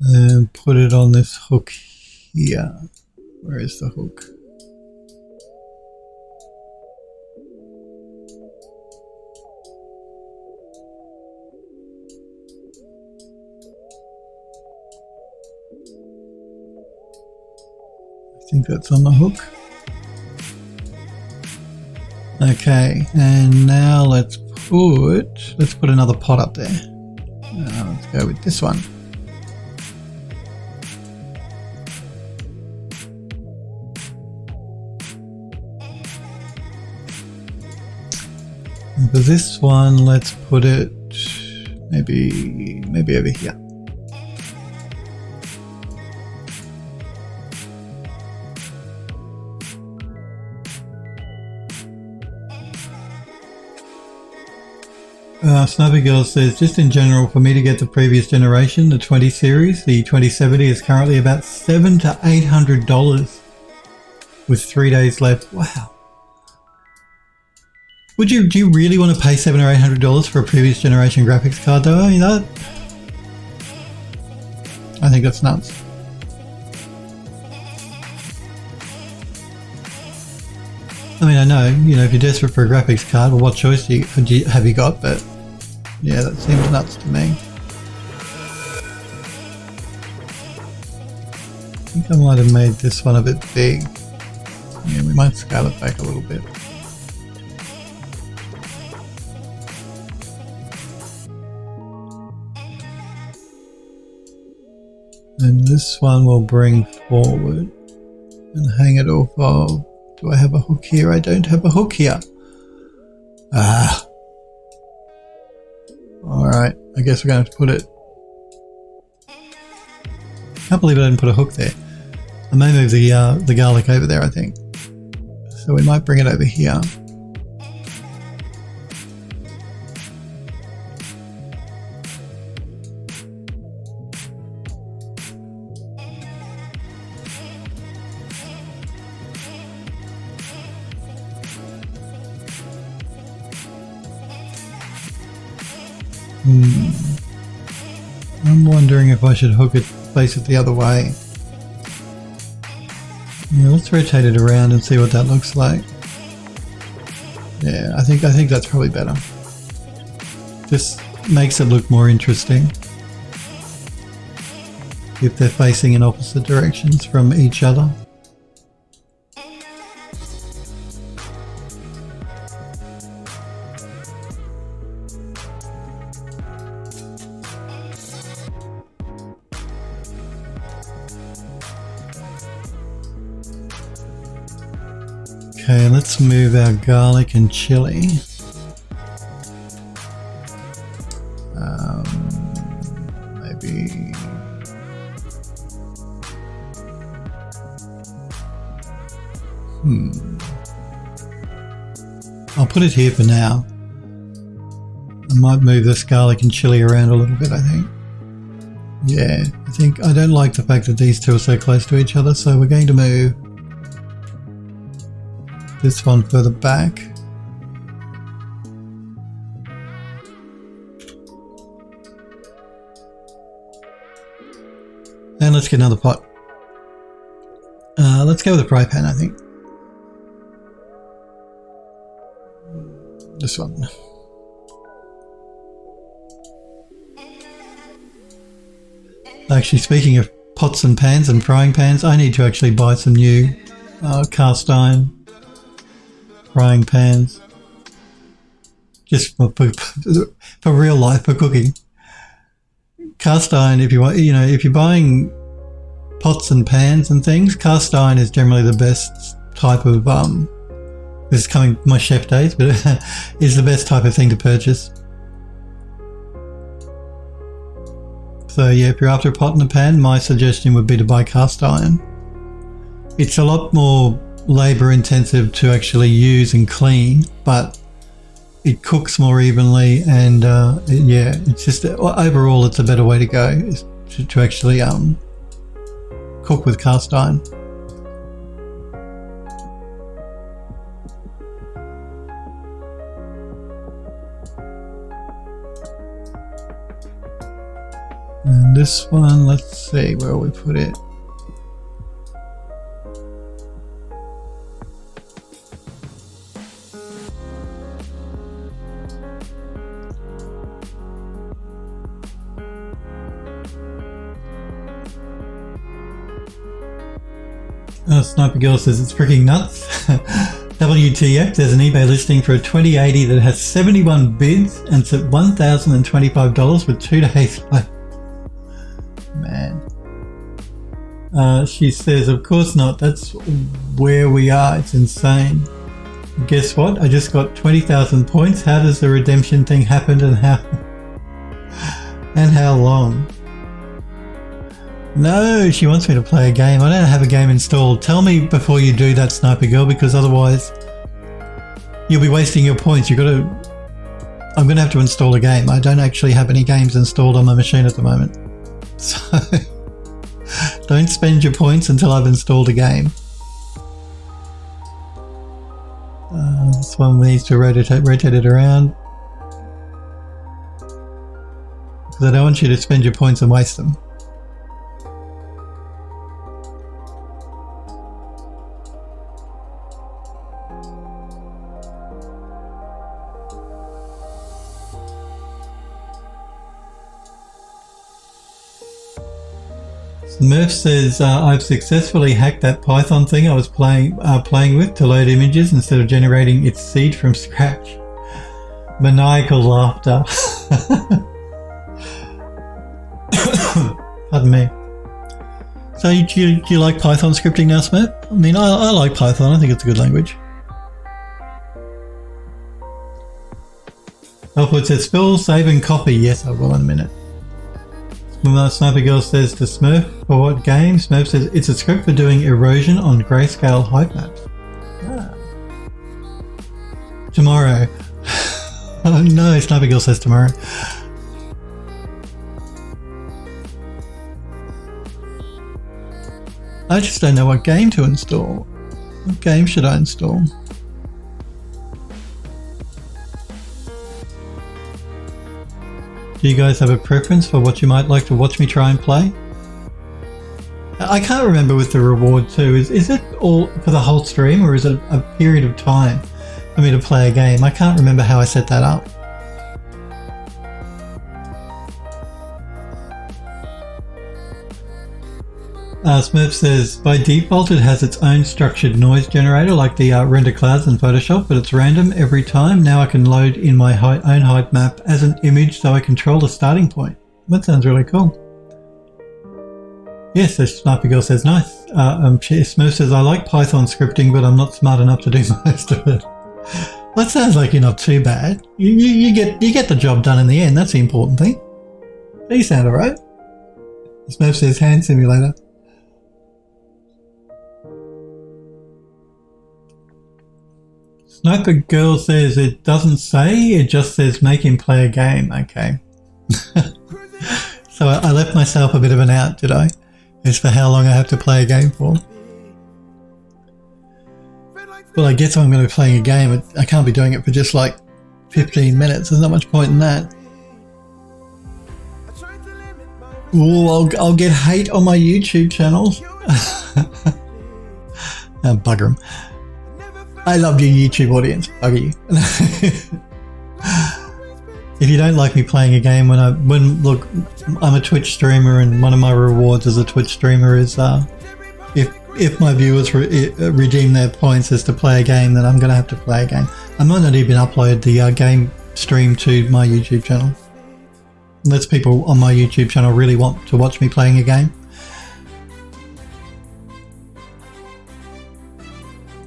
And put it on this hook here. Where is the hook? I think that's on the hook. Okay, and now let's put another pot up there. Now let's go with this one. And for this one, let's put it maybe over here. Sniper Girl says, just in general, for me to get the previous generation, the 20 series, the 2070 is currently about $700 to $800 with 3 days left. Wow. Do you really want to pay $700 or $800 for a previous generation graphics card though? I mean, I think that's nuts. I mean, I know, you know, if you're desperate for a graphics card, well, what choice have you got? But yeah, that seems nuts to me. think I might have made this one a bit big. Yeah, we might scale it back a little bit. And this one will bring forward and hang it off of. Do I have a hook here? I don't have a hook here. Ah. Alright, I guess we're going to have to put it. Can't believe I didn't put a hook there. I may move the garlic over there, I think. So we might bring it over here. I'm wondering if I should hook it, face it the other way. Yeah, let's rotate it around and see what that looks like. Yeah, I think that's probably better. Just makes it look more interesting if they're facing in opposite directions from each other. Okay, let's move our garlic and chili. Maybe... I'll put it here for now. I might move this garlic and chili around a little bit, I think. Yeah, I don't like the fact that these two are so close to each other, so we're going to move this one further back. And let's get another pot. Let's go with a fry pan, I think. This one. Actually, speaking of pots and pans and frying pans, I need to actually buy some new cast iron frying pans, just for real life, for cooking. Cast iron, if you want, if you're buying pots and pans and things, cast iron is generally the best type of this is coming my chef days, but is the best type of thing to purchase. So yeah, if you're after a pot and a pan, my suggestion would be to buy cast iron. It's a lot more labor intensive to actually use and clean, but it cooks more evenly, and yeah, it's just overall it's a better way to go, is to actually cook with cast iron. And this one, let's see where we put it. Sniper Girl says it's freaking nuts. WTF, there's an eBay listing for a 2080 that has 71 bids and it's at $1,025 with 2 days left. Man. She says, of course not, that's where we are, it's insane. Guess what? I just got 20,000 points. How does the redemption thing happen, and how long? No, she wants me to play a game. I don't have a game installed. Tell me before you do that, Sniper Girl, because otherwise you'll be wasting your points. I'm going to have to install a game. I don't actually have any games installed on my machine at the moment. So don't spend your points until I've installed a game. This one needs to rotate it around, because I don't want you to spend your points and waste them. Smurf says, I've successfully hacked that Python thing I was playing with to load images instead of generating its seed from scratch. Maniacal laughter. Pardon me. So do you like Python scripting now, Smurf? I mean, I like Python. I think it's a good language. Elfwood says, spill, save and copy. Yes, I will in a minute. Sniper Girl says to Smurf, for what game? Smurf says, it's a script for doing erosion on grayscale height maps. Ah. Tomorrow. Oh no, Sniper Girl says tomorrow. I just don't know what game to install. What game should I install? Do you guys have a preference for what you might like to watch me try and play? I can't remember with the reward too. Is it all for the whole stream, or is it a period of time for me to play a game? I can't remember how I set that up. Smurf says, by default it has its own structured noise generator like the render clouds in Photoshop, but it's random every time. Now I can load in my own height map as an image so I control the starting point. That sounds really cool. Yes, the Sniper Girl says, nice. Smurf says, I like Python scripting, but I'm not smart enough to do most of it. That sounds like you're not too bad. You get the job done in the end. That's the important thing. You sound alright. Smurf says, hand simulator. Sniper Girl says it doesn't say, it just says make him play a game. Okay. So I left myself a bit of an out, did I? As for how long I have to play a game for. Well, I guess if I'm going to be playing a game, I can't be doing it for just like 15 minutes. There's not much point in that. Ooh, I'll get hate on my YouTube channel. Bugger them. I love your YouTube audience. Bugger you. If you don't like me playing a game, look, I'm a Twitch streamer, and one of my rewards as a Twitch streamer is if my viewers redeem their points as to play a game, then I'm going to have to play a game. I might not even upload the game stream to my YouTube channel, unless people on my YouTube channel really want to watch me playing a game.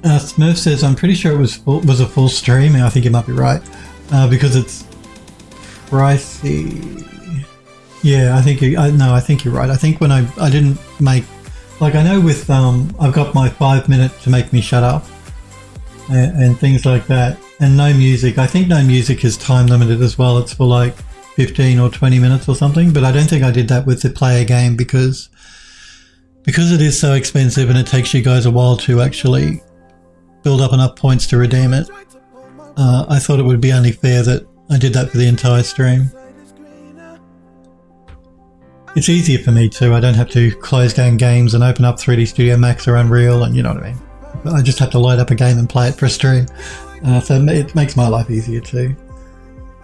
Smurf says, I'm pretty sure it was a full stream, and I think you might be right, because it's pricey. Yeah, I think you're right. I think when I didn't make, like, I know with I've got my 5 minute to make me shut up and things like that, and no music. I think no music is time limited as well. It's for like 15 or 20 minutes or something, but I don't think I did that with the player game because it is so expensive and it takes you guys a while to actually build up enough points to redeem it. I thought it would be only fair that I did that for the entire stream. It's easier for me too. I don't have to close down games and open up 3D Studio Max or Unreal, and you know what I mean. I just have to load up a game and play it for a stream. So it makes my life easier too.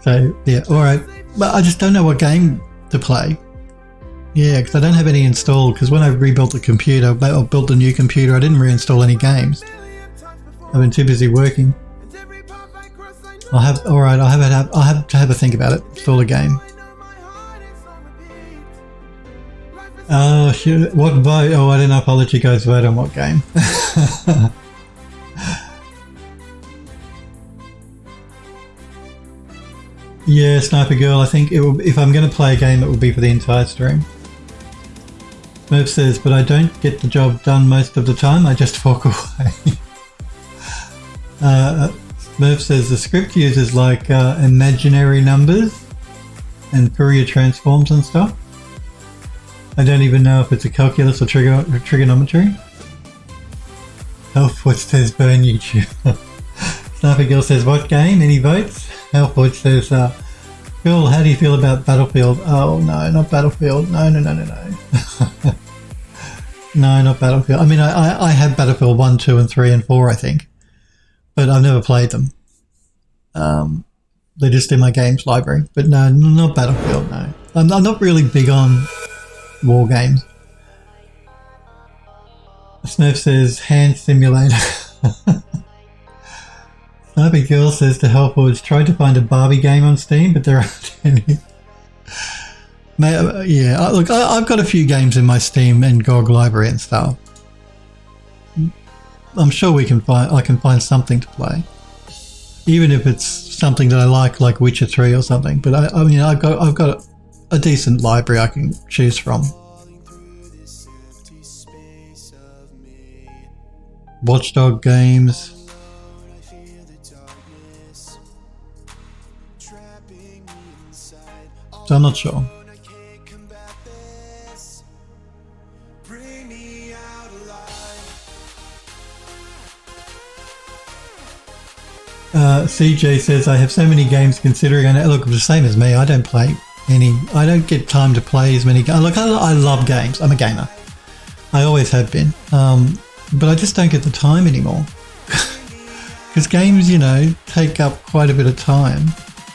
So yeah, alright. But I just don't know what game to play. Yeah, because I don't have any installed, because when I rebuilt the computer, or built a new computer, I didn't reinstall any games. I've been too busy working. I'll have to have a think about it. Install a game. Oh shit! What vote? Oh, I don't know if I'll let you guys vote on what game. Yeah, Sniper Girl. I think if I'm going to play a game, it will be for the entire stream. Smurf says, but I don't get the job done most of the time. I just walk away. Smurf says the script uses like imaginary numbers and Fourier transforms and stuff. I don't even know if it's a calculus or trigonometry. Healthwood says burn YouTube. Sniper Girl says what game? Any votes? Healthwood says Phil, how do you feel about Battlefield? Oh no, not Battlefield. No. No, not Battlefield. I mean, I have Battlefield 1, 2 and 3 and 4 I think. But I've never played them. They're just in my games library. But no, not Battlefield, no. I'm not really big on war games. Smurf says hand simulator. Snipey Girl says to Hellforge, tried to find a Barbie game on Steam, but there aren't any. Yeah, look, I've got a few games in my Steam and GOG library and stuff. I'm sure I can find something to play, even if it's something that I like Witcher 3 or something. But I mean, I've got a decent library I can choose from. Watchdog games. So I'm not sure. CJ says, I have so many games considering, and look, the same as me, I don't play any, I don't get time to play as many games. Look, I love games, I'm a gamer. I always have been, but I just don't get the time anymore. Because games, you know, take up quite a bit of time,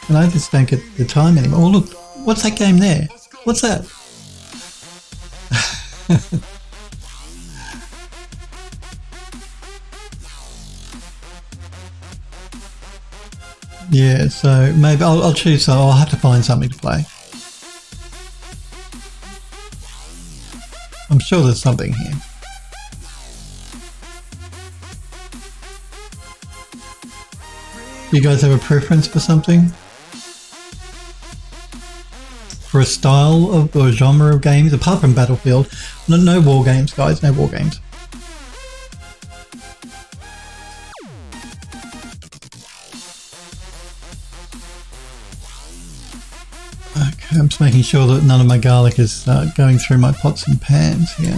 and I just don't get the time anymore. Oh look, what's that game there? What's that? Yeah, so maybe I'll choose. So I'll have to find something to play. I'm sure there's something here. Do you guys have a preference for something? For a style of or genre of games, apart from Battlefield? No war games, guys. No war games. Okay, I'm just making sure that none of my garlic is going through my pots and pans here.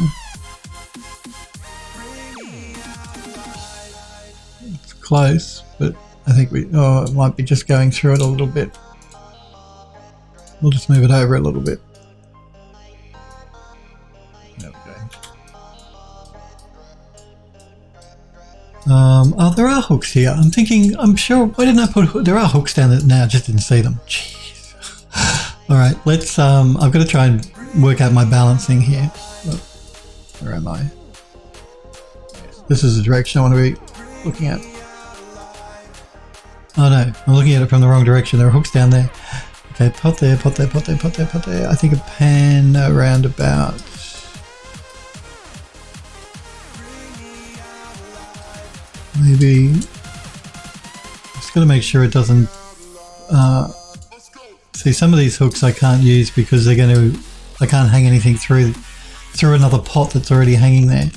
It's close, but I think it might be just going through it a little bit. We'll just move it over a little bit. There we go. Oh, there are hooks here. I'm thinking, I'm sure, why didn't I put, there are hooks down there now, I just didn't see them. Jeez. Alright, let's, I've got to try and work out my balancing here. Where am I? This is the direction I want to be looking at. Oh no, I'm looking at it from the wrong direction. There are hooks down there. Okay, pot there, pot there, pot there, pot there, pot there. I think a pan around about. Maybe. Just got to make sure it doesn't. See, some of these hooks I can't use because they're going to. I can't hang anything through another pot that's already hanging there,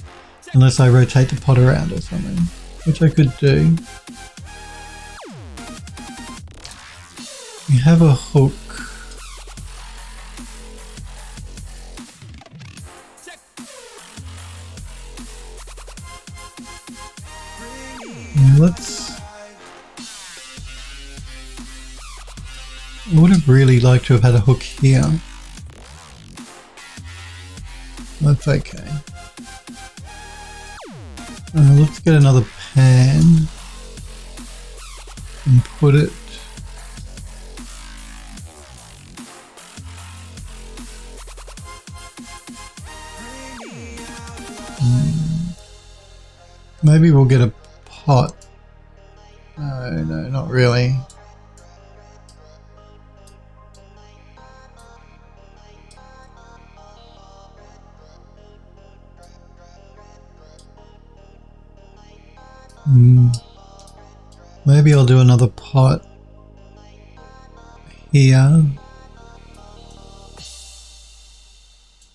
unless I rotate the pot around or something, which I could do. We have a hook. Now I would have really liked to have had a hook here. That's okay. Let's get another pan and put it. Maybe we'll get a pot. No, not really. Maybe I'll do another pot here.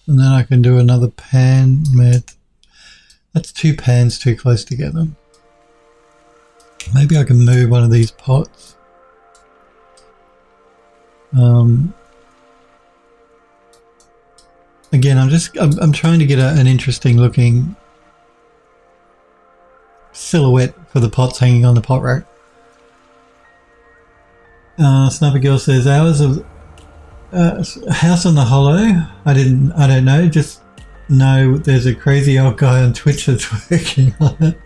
And then I can do another pan with. That's two pans too close together. Maybe I can move one of these pots. Again, I'm trying to get an interesting looking silhouette for the pots hanging on the pot rack. Sniper Girl says hours of House on the Hollow. I don't know. Just know there's a crazy old guy on Twitch that's working on it.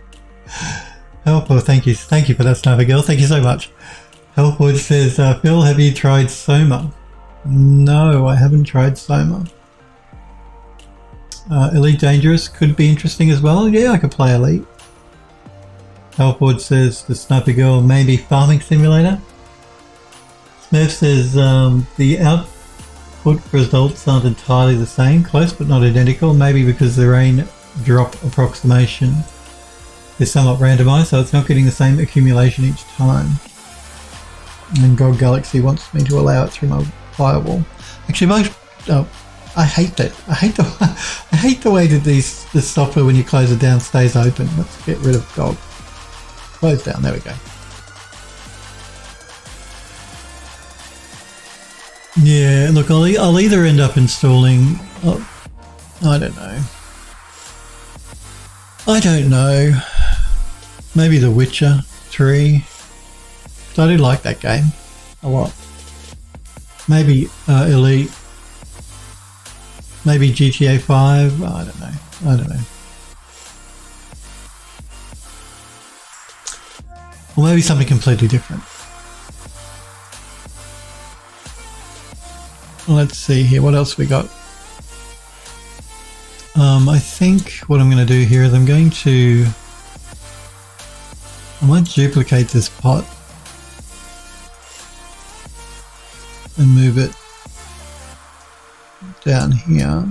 Helpful, thank you for that, Sniper Girl. Thank you so much. Hellforge says, Phil, have you tried Soma? No, I haven't tried Soma. Elite Dangerous could be interesting as well. Yeah, I could play Elite. Helpwood says the Sniper Girl maybe Farming Simulator. Smurf says the output results aren't entirely the same, close but not identical, maybe because the rain drop approximation is somewhat randomized, so it's not getting the same accumulation each time. And God Galaxy wants me to allow it through my firewall. Actually, I hate that. I hate the way that this software, when you close it down, stays open. Let's get rid of GOG. Close down. There we go. Yeah, look, I'll either end up installing. I don't know. Maybe The Witcher 3. I do like that game a lot. Maybe Elite. Maybe GTA 5. I don't know. Or maybe something completely different. Let's see here. What else we got? I think what I'm going to do here is I might duplicate this pot and move it down here.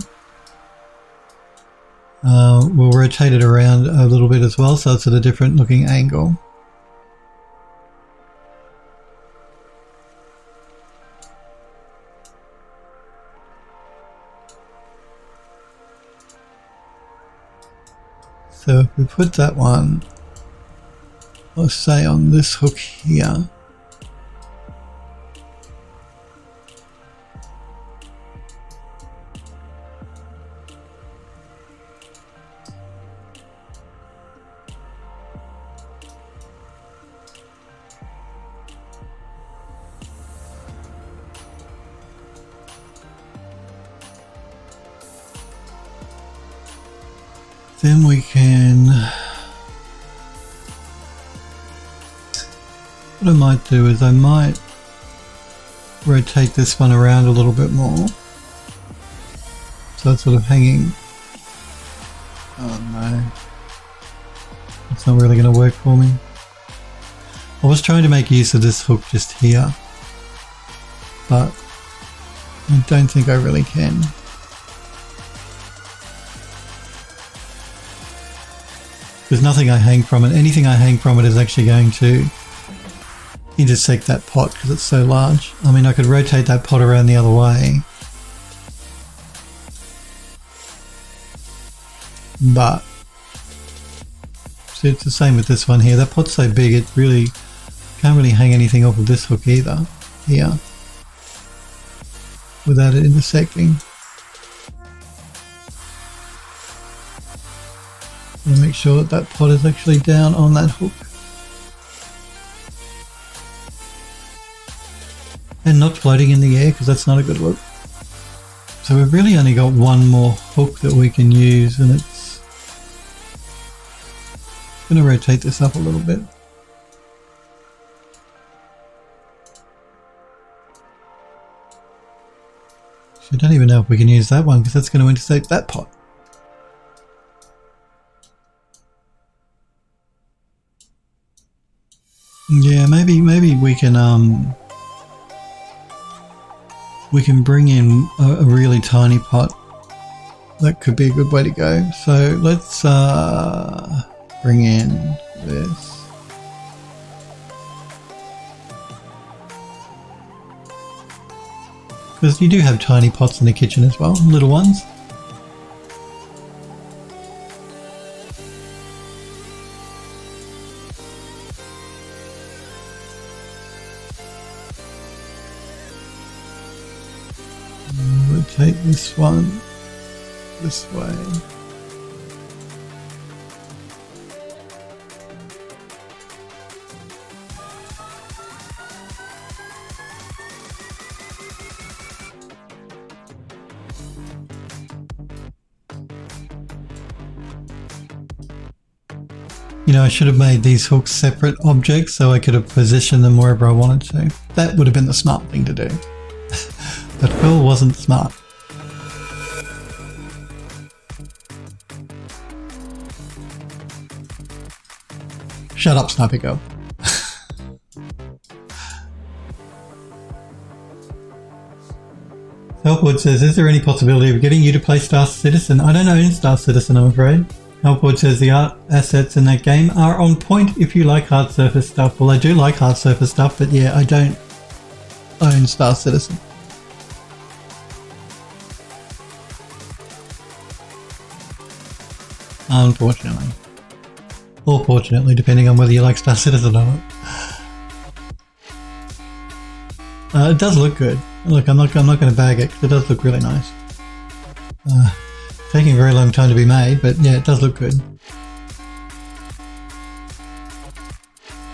We'll rotate it around a little bit as well, so it's at a different looking angle. So if we put that one, let's say on this hook here, then we can, what I might do is I might rotate this one around a little bit more, so it's sort of hanging. Oh no, it's not really going to work for me. I was trying to make use of this hook just here, but I don't think I really can. There's nothing I hang from it. Anything I hang from it is actually going to intersect that pot because it's so large. I mean, I could rotate that pot around the other way, but see, it's the same with this one here. That pot's so big, it really can't really hang anything off of this hook either here without it intersecting. And make sure that pot is actually down on that hook and not floating in the air, because that's not a good look. So we've really only got one more hook that we can use, and it's going to rotate this up a little bit. So I don't even know if we can use that one because that's going to intersect that pot. Yeah, maybe we can bring in a really tiny pot. That could be a good way to go. So let's bring in this. Because you do have tiny pots in the kitchen as well, little ones. Rotate this one this way. You know, I should have made these hooks separate objects so I could have positioned them wherever I wanted to. That would have been the smart thing to do. But Phil wasn't smart. Shut up, Sniper Girl. Helpwood says, is there any possibility of getting you to play Star Citizen? I don't own Star Citizen, I'm afraid. Helpwood says the art assets in that game are on point if you like hard surface stuff. Well, I do like hard surface stuff, but yeah, I don't own Star Citizen. Unfortunately. Or fortunately, depending on whether you like Star Citizen or not. It does look good. Look, I'm not going to bag it because it does look really nice. Taking a very long time to be made, but yeah, it does look good.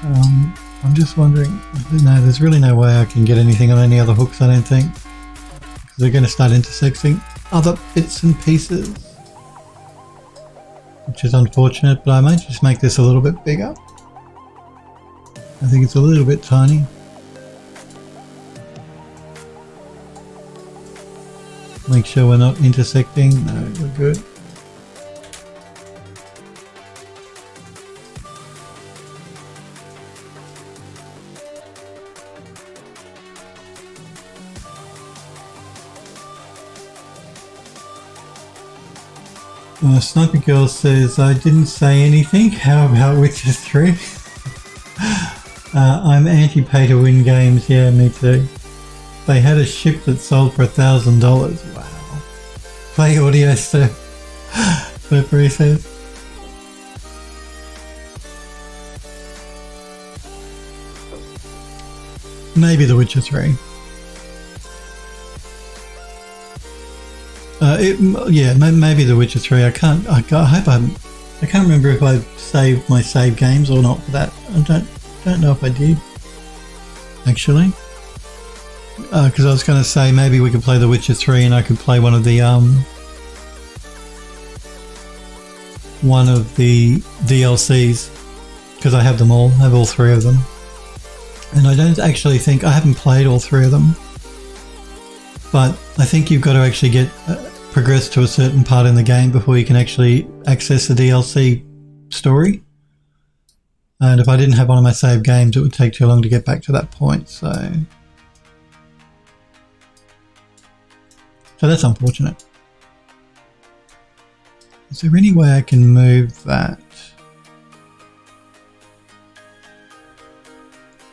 I'm just wondering, no, there's really no way I can get anything on any other hooks, I don't think. Because they're going to start intersecting other bits and pieces. Which is unfortunate, but I might just make this a little bit bigger. I think it's a little bit tiny. Make sure we're not intersecting. No, we're good. Sniper Girl says, I didn't say anything. How about Witcher 3? I'm anti-pay to win games. Yeah, me too. They had a ship that sold for $1,000. Wow. Play audio stuff. Slippery says. Maybe The Witcher 3. Yeah, maybe The Witcher 3. I can't remember if I saved my save games or not for that. I don't know if I did. Actually. Because I was going to say maybe we could play The Witcher 3 and I could play one of the DLCs, because I have them all. I have all three of them. And I don't actually think, I haven't played all three of them, but I think you've got to actually get progress to a certain part in the game before you can actually access the DLC story. And if I didn't have one of my save games, it would take too long to get back to that point, so that's unfortunate. Is there any way I can move that?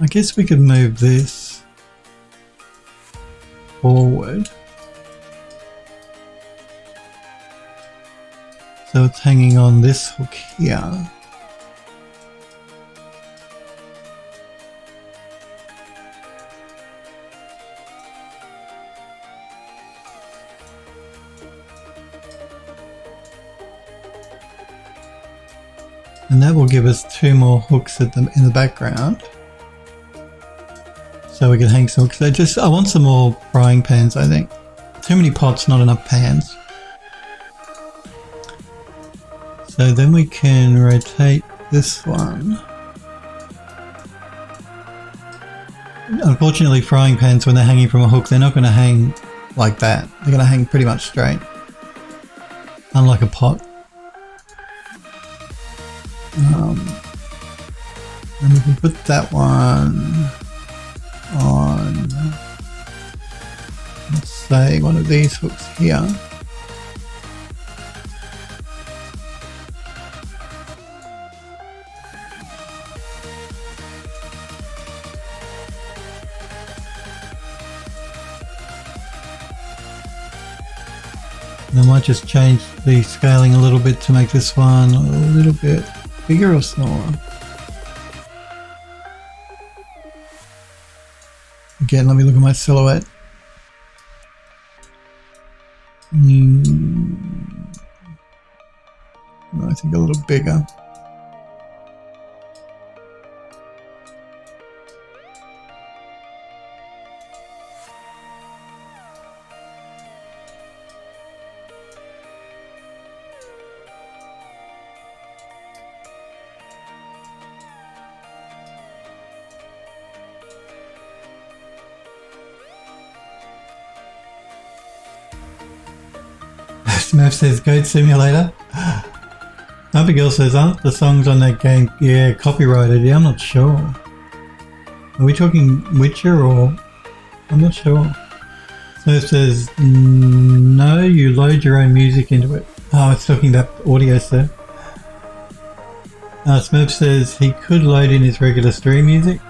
I guess we could move this forward. So it's hanging on this hook here. And that will give us two more hooks in the background. So we can hang some hooks. I want some more frying pans, I think. Too many pots, not enough pans. So then we can rotate this one. Unfortunately, frying pans, when they're hanging from a hook, they're not going to hang like that. They're going to hang pretty much straight. Unlike a pot. And we can put that one on, let's say, one of these hooks here. And I might just change the scaling a little bit to make this one a little bit bigger or smaller. Again, let me look at my silhouette. I think a little bigger. Smurf says Goat Simulator. I've Sniper Girl says, aren't the songs on that game, yeah, copyrighted? Yeah, I'm not sure. Are we talking Witcher or... I'm not sure. Smurf says, no, you load your own music into it. Oh, it's talking about audio stuff. Smurf says he could load in his regular stream music.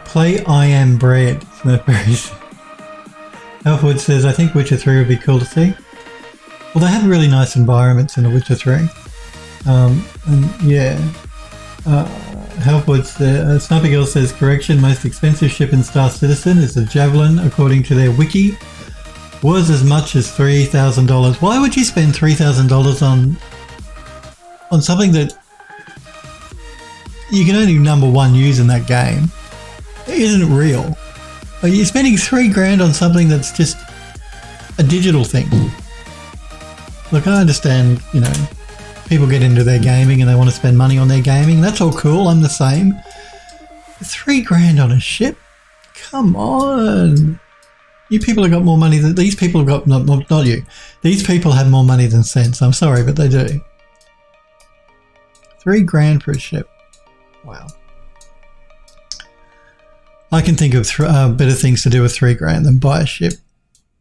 Play I Am Bread, Smurfberries. Alfwood says, I think Witcher 3 would be cool to see. Well, they have really nice environments in The Witcher 3. And yeah. Helpwood says, Sniper Girl says, correction, most expensive ship in Star Citizen is the Javelin, according to their wiki. Was as much as $3,000. Why would you spend $3,000 on something that you can only number one use in that game? It isn't real. Are you spending $3,000 on something that's just a digital thing? Look, I understand, you know, people get into their gaming and they want to spend money on their gaming. That's all cool. I'm the same. $3,000 on a ship? Come on. You people have got more money than... These people have got... Not you. These people have more money than sense. I'm sorry, but they do. $3,000 for a ship. Wow. I can think of better things to do with $3,000 than buy a ship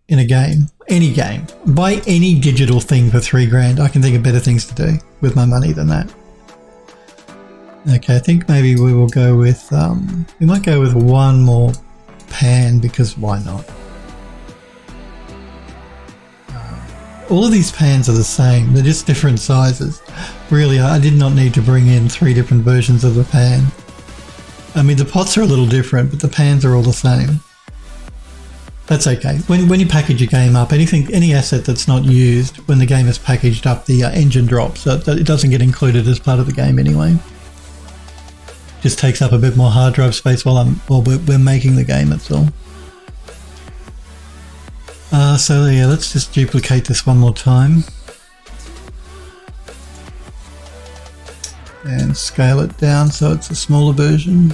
in a game. Any game. Buy any digital thing for $3,000. I can think of better things to do with my money than that. Okay, I think maybe we will go with... we might go with one more pan, because why not? All of these pans are the same. They're just different sizes. Really, I did not need to bring in 3 different versions of the pan. I mean, the pots are a little different, but the pans are all the same. That's okay. When you package a game up, any asset that's not used, when the game is packaged up, the engine drops. So it doesn't get included as part of the game anyway. Just takes up a bit more hard drive space while we're making the game, that's all. So yeah, let's just duplicate this one more time. And scale it down so it's a smaller version.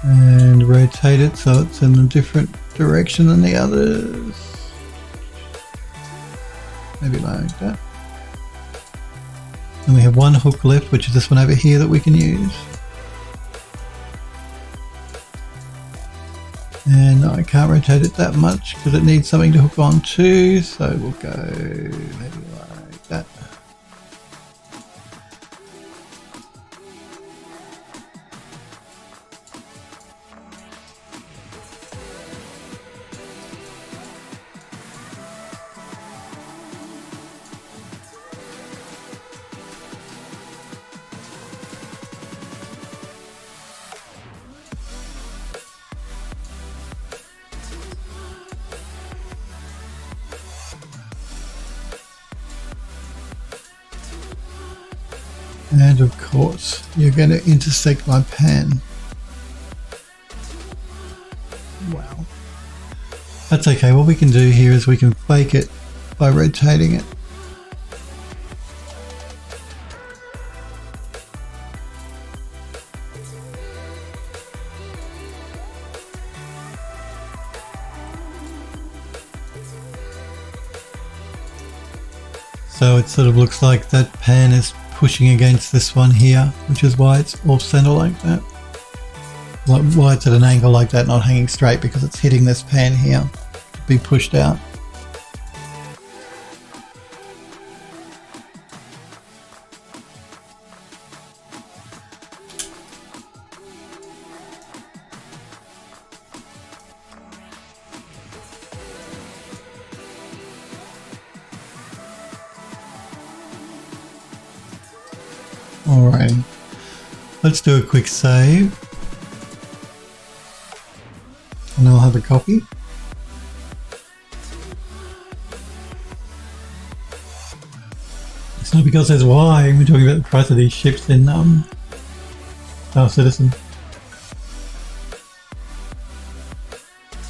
And rotate it so it's in a different direction than the others. Maybe like that. And we have one hook left, which is this one over here that we can use. And I can't rotate it that much because it needs something to hook on to, so we'll go maybe like that. And of course, you're going to intersect my pan. Wow. That's okay. What we can do here is we can fake it by rotating it. So it sort of looks like that pan is pushing against this one here, which is why it's off center like that. Why it's at an angle like that, not hanging straight, because it's hitting this pan here to be pushed out. Alrighty, let's do a quick save, and I'll have a copy. It's not because there's why we're talking about the price of these ships in Star Citizen.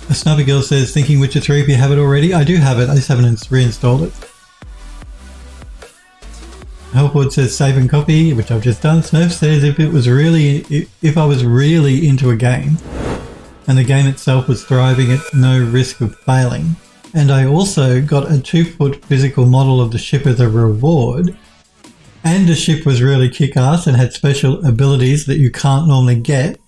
A Sniper Girl says, thinking Witcher 3 if you have it already. I do have it, I just haven't reinstalled it. Helpwood says save and copy, which I've just done. Smurf says if I was really into a game and the game itself was thriving at no risk of failing, And I also got a 2-foot physical model of the ship as a reward. And the ship was really kick-ass and had special abilities that you can't normally get.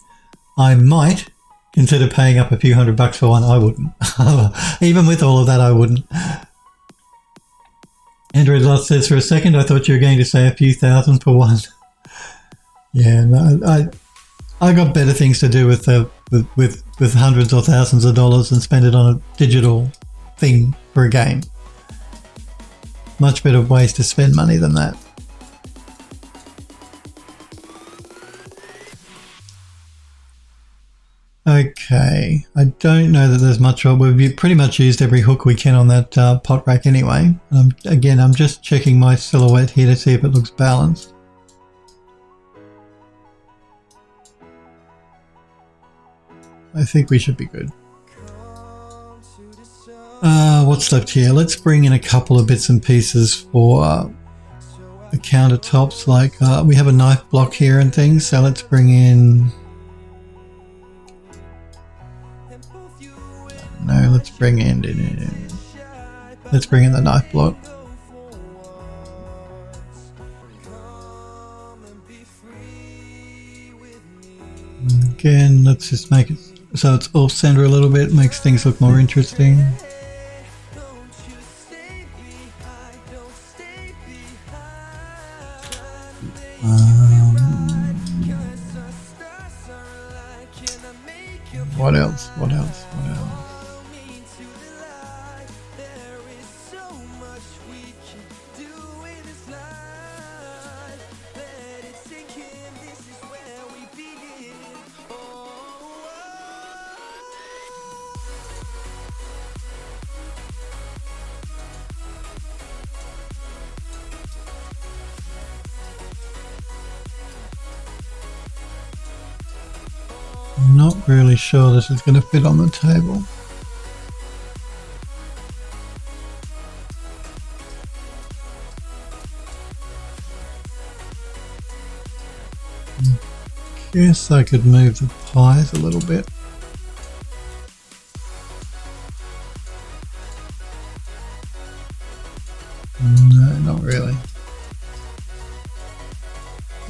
I might consider paying up a few $100 for one. I wouldn't. Even with all of that, I wouldn't. Android Lost says, for a second I thought you were going to say a few thousand for one. Yeah, no, I got better things to do with hundreds or thousands of dollars and spend it on a digital thing for a game. Much better ways to spend money than that. Okay, I don't know that there's much. We've pretty much used every hook we can on that pot rack anyway. Again, I'm just checking my silhouette here to see if it looks balanced. I think we should be good. What's left here? Let's bring in a couple of bits and pieces for the countertops. Like we have a knife block here and things, so let's bring in... No, let's bring in the knife block. Again, let's just make it so it's off center a little bit, makes things look more interesting. What else? What else? What else? I'm not really sure this is going to fit on the table. Guess I could move the pies a little bit. No, not really.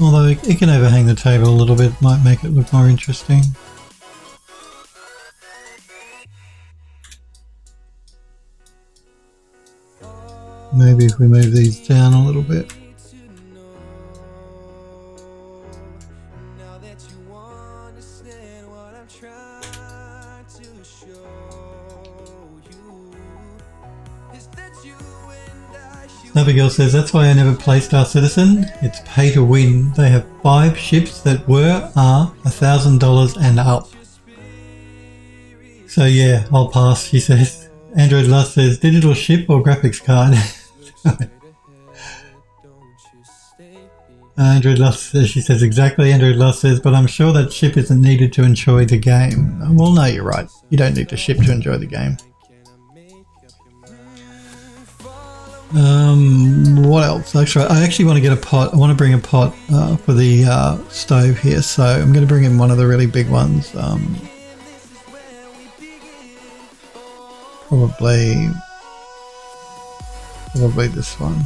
Although it can overhang the table a little bit, might make it look more interesting. Maybe if we move these down a little bit. Abigail says, that's why I never play Star Citizen. It's pay to win. They have 5 ships that are $1,000 and up. So yeah, I'll pass, she says. Android Lust says, digital ship or graphics card? Android Lust says, she says exactly. Android Lust says, but I'm sure that ship isn't needed to enjoy the game. Well, no, you're right. You don't need the ship to enjoy the game. What else? Actually, I actually want to get a pot. I want to bring a pot for the stove here, so I'm going to bring in one of the really big ones. Probably this one.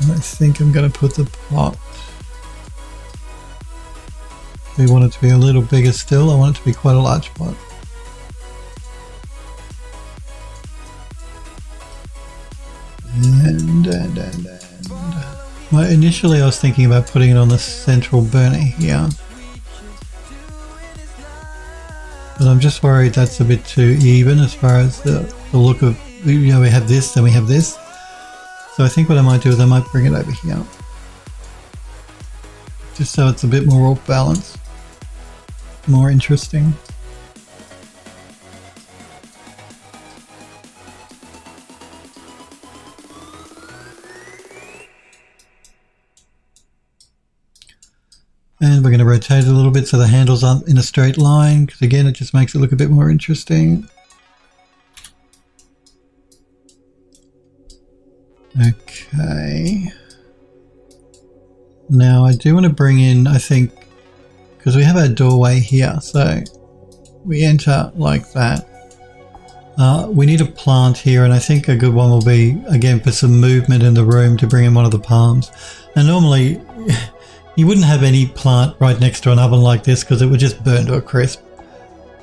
I think I'm going to put the pot. We want it to be a little bigger still. I want it to be quite a large pot. And initially I was thinking about putting it on the central burner here. But I'm just worried that's a bit too even as far as the look of, we have this, then we have this. So I think what I might do is I might bring it over here. Just so it's a bit more off balance. More interesting. And we're going to rotate it a little bit so the handles aren't in a straight line, because again it just makes it look a bit more interesting. Now I do want to bring in, I think, because we have our doorway here, so we enter like that. We need a plant here, and I think a good one will be, again, for some movement in the room to bring in one of the palms. And normally you wouldn't have any plant right next to an oven like this because it would just burn to a crisp.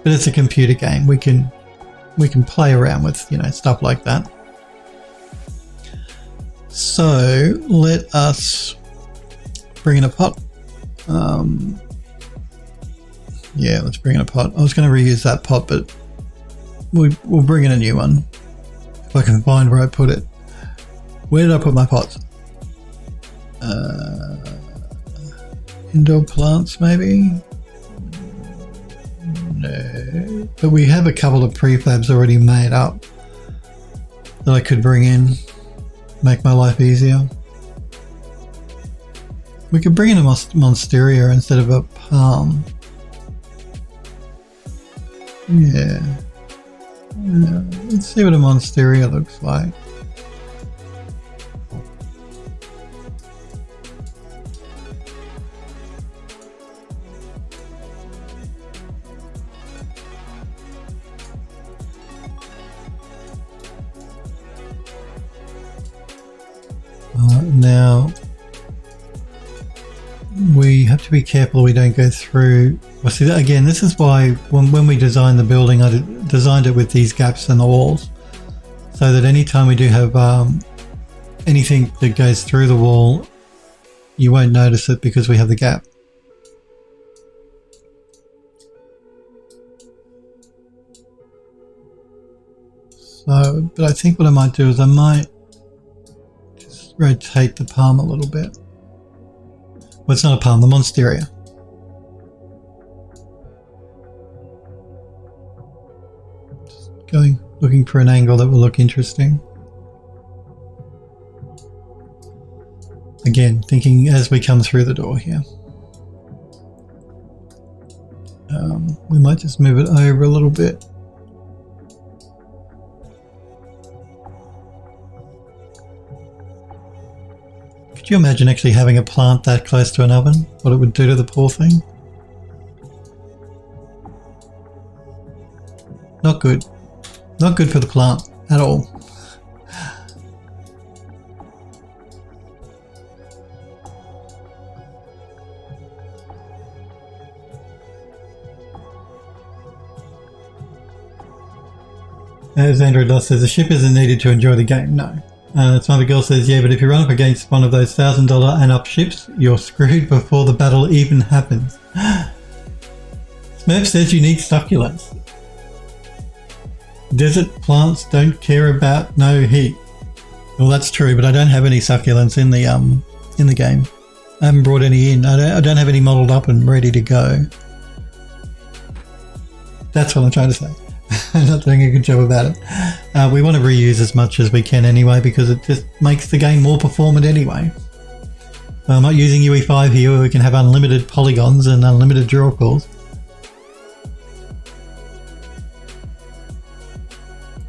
But it's a computer game. We can play around with, you know, stuff like that. So let us bring in a pot. Yeah, let's bring in a pot. I was going to reuse that pot, but we'll bring in a new one. If I can find where I put it. Where did I put my pots? Indoor plants, maybe? No. But we have a couple of prefabs already made up that I could bring in. Make my life easier. We could bring in a monstera instead of a palm. Yeah. Let's see what a monstera looks like. Now we have to be careful we don't go through. Well, see, again, this is why when we designed the building, I designed it with these gaps in the walls, so that anytime we do have anything that goes through the wall, you won't notice it because we have the gap. So, but I think what I might do is I might just rotate the palm a little bit. Well, it's not a palm, the monstera. Just looking for an angle that will look interesting. Again, thinking as we come through the door here. We might just move it over a little bit. Could you imagine actually having a plant that close to an oven? What it would do to the poor thing? Not good. Not good for the plant at all. As Andrew Doss says, the ship isn't needed to enjoy the game. No. Smarty Girl says, yeah, but if you run up against one of those $1,000 and up ships, you're screwed before the battle even happens. Smurf says you need succulents. Desert plants don't care about no heat. Well, that's true, but I don't have any succulents in the game. I haven't brought any in. I don't have any modelled up and ready to go. That's what I'm trying to say. I'm not doing a good job about it. We want to reuse as much as we can anyway because it just makes the game more performant anyway. I'm not using UE5 here where we can have unlimited polygons and unlimited draw calls.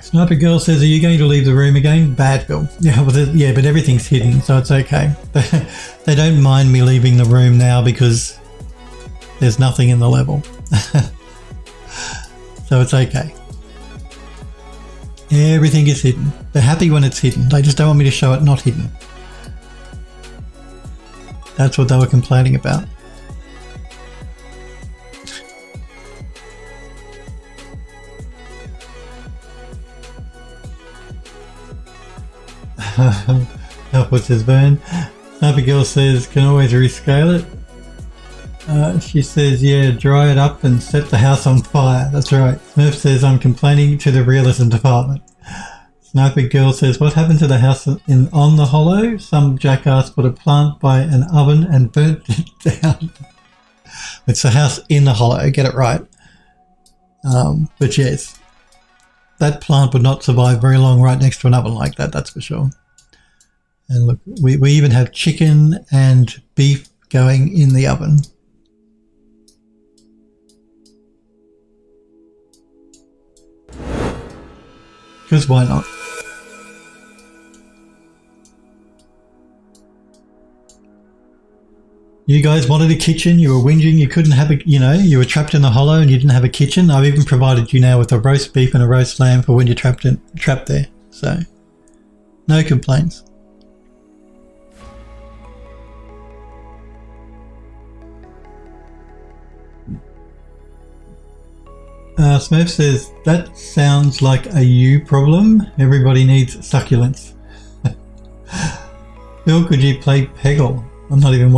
Sniper Girl says, are you going to leave the room again? Bad girl. Yeah, well, yeah, but everything's hidden, so it's okay. They don't mind me leaving the room now because there's nothing in the level. So it's okay. Everything is hidden. They're happy when it's hidden. They just don't want me to show it not hidden. That's what they were complaining about. What says Vern? Sniper Girl says, can always rescale it. She says, yeah, dry it up and set the house on fire. That's right. Smurf says, I'm complaining to the realism department. Sniper Girl says, what happened to the house on the hollow? Some jackass put a plant by an oven and burnt it down. It's the house in the hollow, get it right. But yes, that plant would not survive very long right next to an oven like that, that's for sure. And look, we even have chicken and beef going in the oven. Because why not? You guys wanted a kitchen. You were whinging. You couldn't have a, you were trapped in the hollow and you didn't have a kitchen. I've even provided you now with a roast beef and a roast lamb for when you're trapped there. So, no complaints. Smurf says, that sounds like a you problem. Everybody needs succulents. Phil, could you play Peggle? Don't even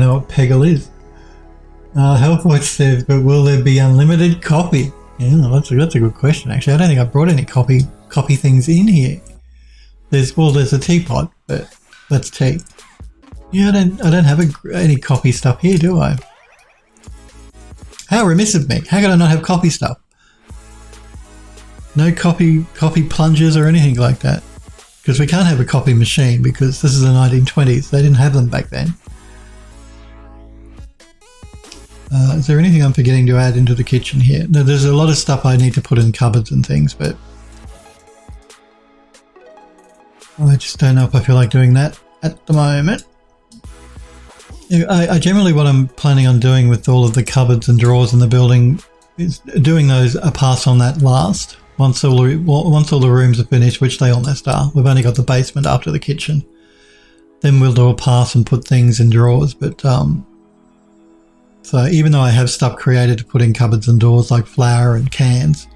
know what Peggle is. Healthwatch says, but will there be unlimited copy? Yeah, that's a good question, actually. I don't think I brought any copy things in here. There's a teapot, but that's tea. Yeah, I don't have any copy stuff here, do I? How remiss of me. How could I not have copy stuff? No copy plungers or anything like that. Because we can't have a copy machine because this is the 1920s. They didn't have them back then. Is there anything I'm forgetting to add into the kitchen here? No, there's a lot of stuff I need to put in cupboards and things, but I just don't know if I feel like doing that at the moment. I generally, what I'm planning on doing with all of the cupboards and drawers in the building is doing those a pass on that last. Once all the rooms are finished, which they almost are. We've only got the basement after the kitchen. Then we'll do a pass and put things in drawers. But so even though I have stuff created to put in cupboards and doors like flour and cans,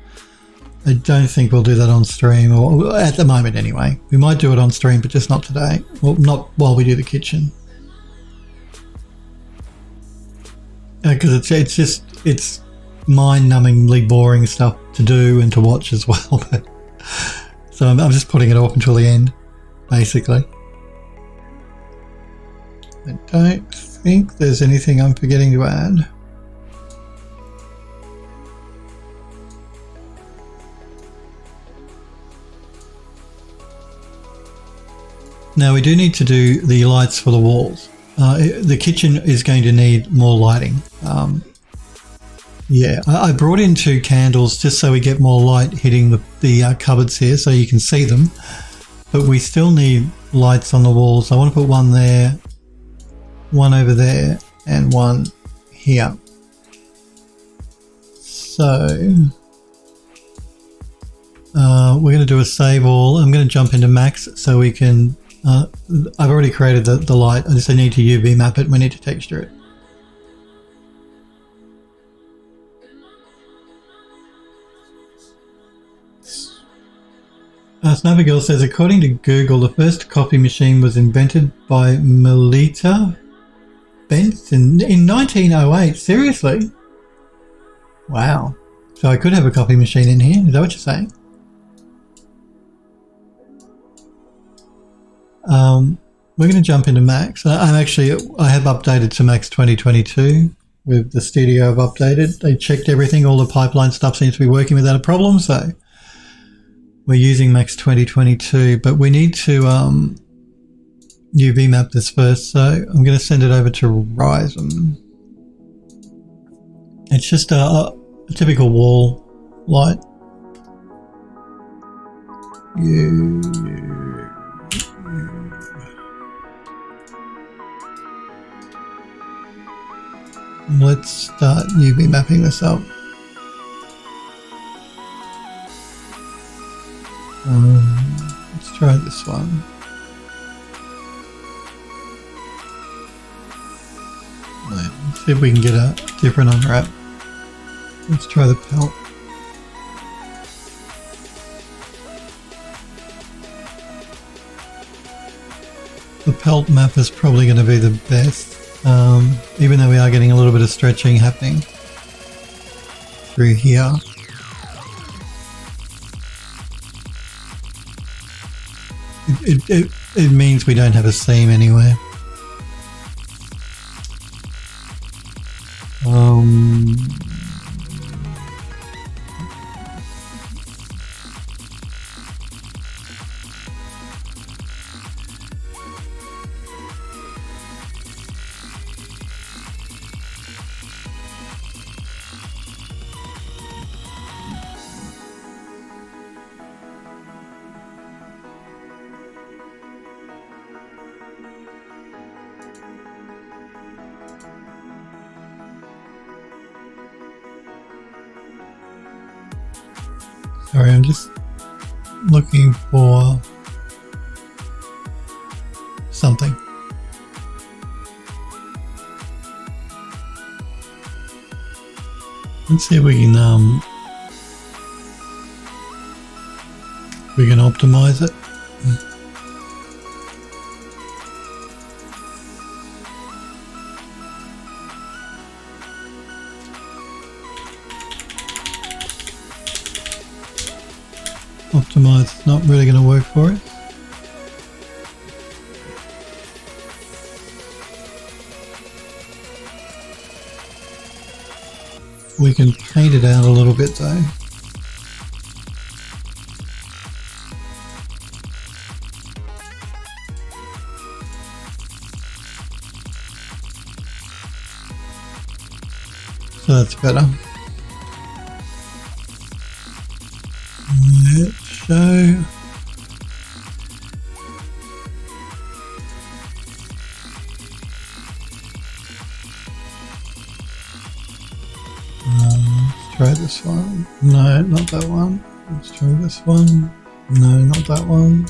I don't think we'll do that on stream, or at the moment anyway. We might do it on stream, but just not today. Well, not while we do the kitchen. Because it's mind-numbingly boring stuff to do and to watch as well. So I'm just putting it off until the end, basically. I don't think there's anything I'm forgetting to add. Now we do need to do the lights for the walls. The kitchen is going to need more lighting. Yeah, I brought in 2 candles just so we get more light hitting the cupboards here so you can see them. But we still need lights on the walls. I want to put one there, one over there, and one here. So we're going to do a save all. I'm going to jump into Max so we can... I've already created the light. I just need to UV map it. We need to texture it. Snappergirl says, according to Google, the first coffee machine was invented by Melita Benson in 1908. Seriously? Wow. So I could have a coffee machine in here. Is that what you're saying? We're going to jump into Max. I have updated to Max 2022 with the studio. I've updated. They checked everything. All the pipeline stuff seems to be working without a problem. So we're using Max 2022, but we need to UV map this first. So I'm going to send it over to Ryzen. It's just a typical wall light. Let's start UV mapping this up. Let's try this one. Let's see if we can get a different unwrap. Let's try the pelt. The pelt map is probably going to be the best. Even though we are getting a little bit of stretching happening through here. It means we don't have a seam anywhere. Sorry, I'm just looking for something. Let's see if we can optimize it. Optimize is not really going to work for it. We can paint it out a little bit though. So that's better. Let's show. Let's try this one. No, not that one. Let's try this one. No, not that one.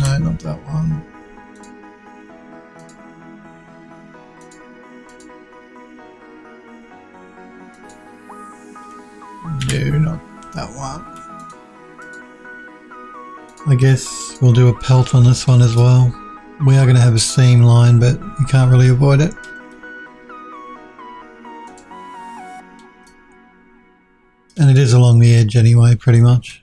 No, not that one. No, not that one. I guess we'll do a pelt on this one as well. We are going to have a seam line, but you can't really avoid it. And it is along the edge anyway, pretty much.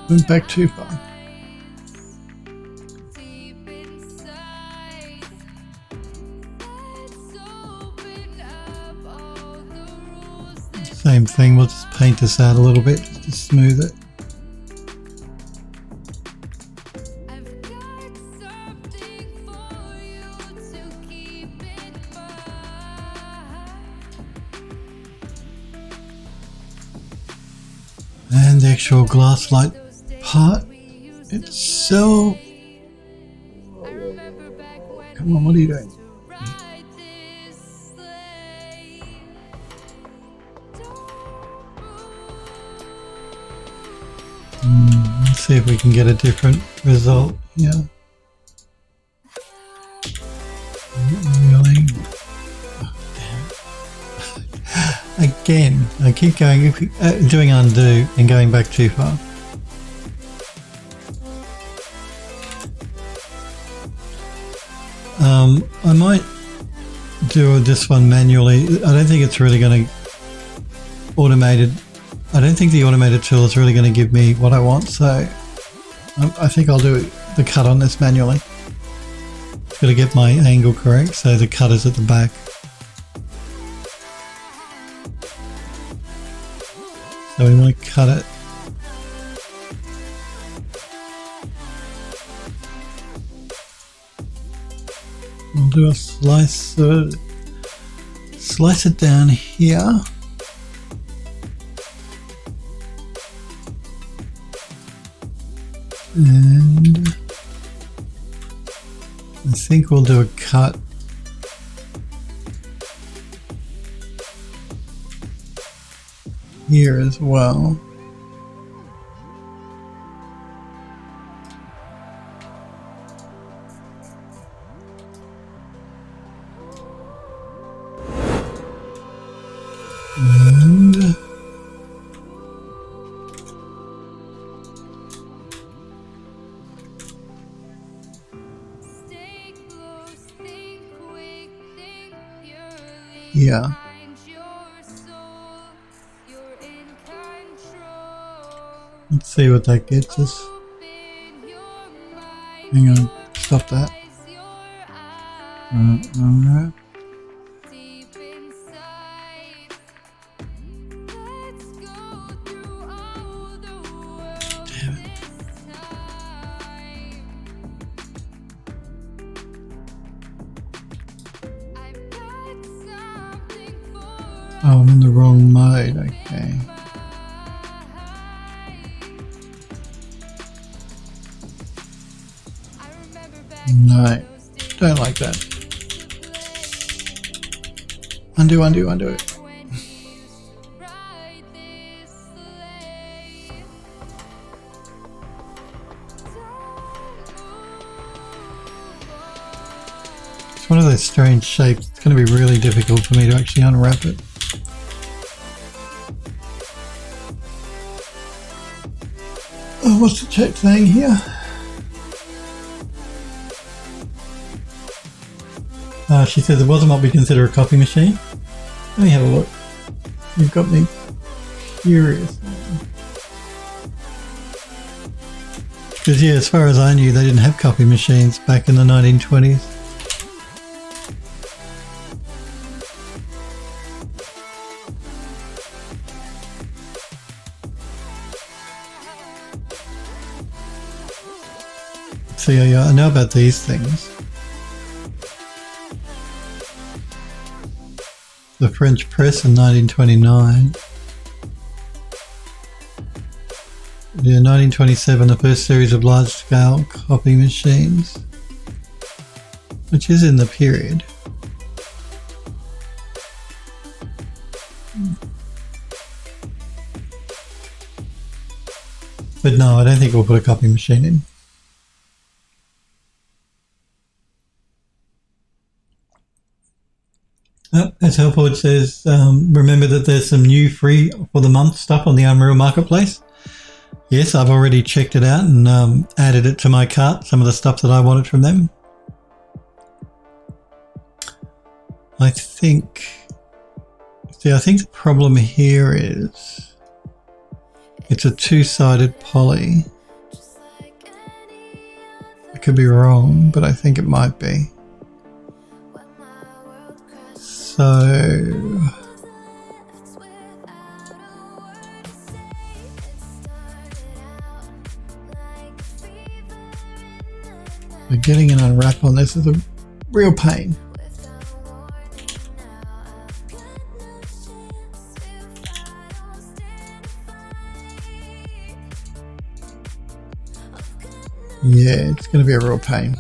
Went back too far. Same thing, we'll just paint this out a little bit just to smooth it. And the actual glass light part itself. Come on, what are you doing? Let's see if we can get a different result here. Really? Oh, damn. Again, I keep going, doing undo and going back too far. I might do this one manually. I don't think it's really going to I don't think the automated tool is really going to give me what I want, so I think I'll do the cut on this manually. Got to get my angle correct, so the cut is at the back. So we want to cut it. We'll do a slice it down here. And I think we'll do a cut here as well. And here. Let's see what that gets us. Hang on, stop that. Alright. Damn it. Oh, I'm in the wrong mode, okay. No, don't like that. Undo it. It's one of those strange shapes. It's going to be really difficult for me to actually unwrap it. Oh, what's the check saying here? She says it wasn't what we consider a copy machine. Let me have a look. You've got me curious. Because yeah, as far as I knew, they didn't have copy machines back in the 1920s. See, I know about these things. The French press in 1929. Yeah, 1927, the first series of large-scale copy machines, which is in the period. But no, I don't think we'll put a copy machine in. As helpful, it says, remember that there's some new free for the month stuff on the Unreal Marketplace. Yes, I've already checked it out and added it to my cart, some of the stuff that I wanted from them. I think the problem here is it's a two-sided poly. I could be wrong, but I think it might be. So getting an unwrap on this is a real pain. Yeah, it's going to be a real pain.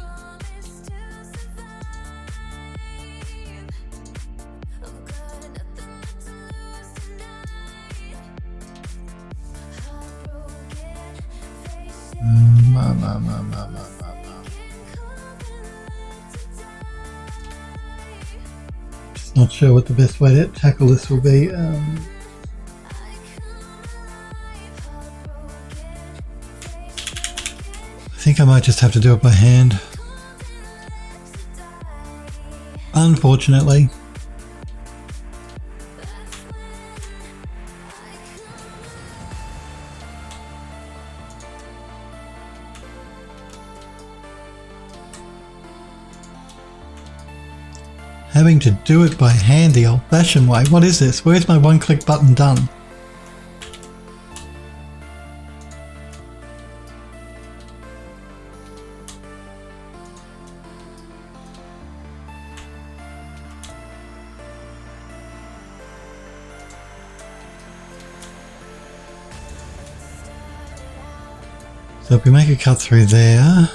Just not sure what the best way to tackle this will be. I think I might just have to do it by hand. Unfortunately. Having to do it by hand the old-fashioned way. What is this? Where's my one-click button done? So if we make a cut through there,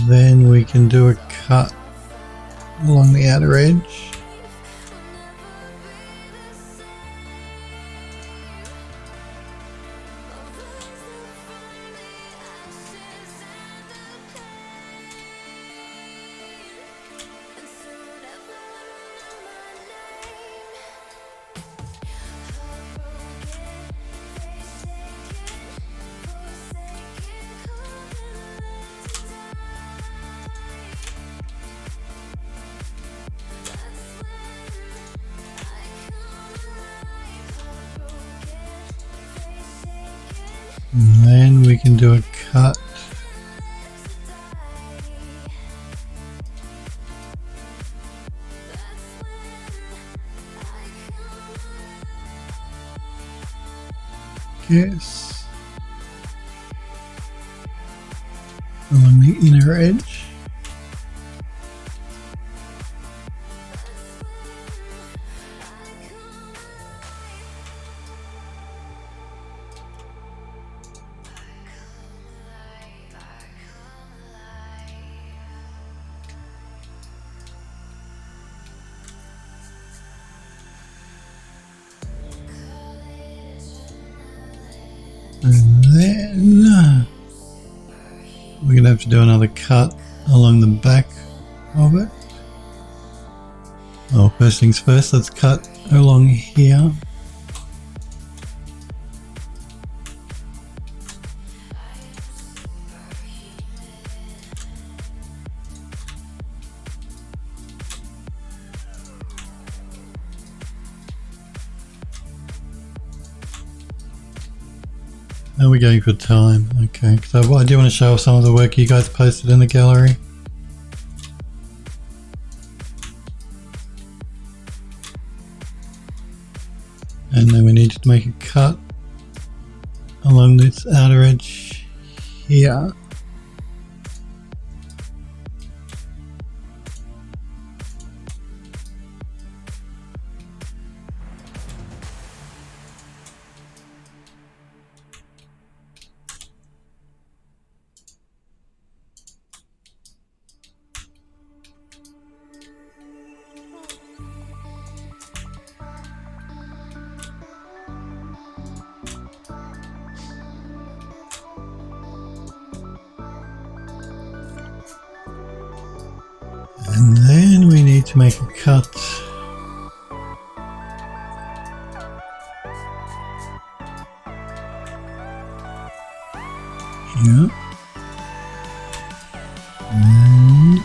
then we can do a cut along the outer edge. we can do a cut. Yes. Along the inner edge. And then we're going to have to do another cut along the back of it. Well, first things first, let's cut along here. How are we going for time? Okay, so I do want to show off some of the work you guys posted in the gallery. And then we need to make a cut along this outer edge here. And then we need to make a cut here. And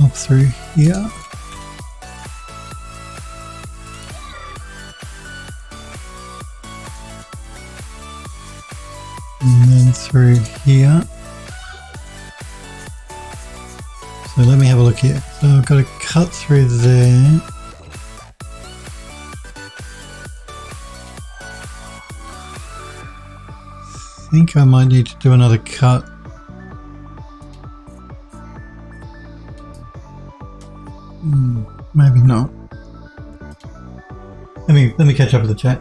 up through here. And then through here. So let me have a look here. So I've got to cut through there. I think I might need to do another cut. Maybe not. Let me catch up with the chat.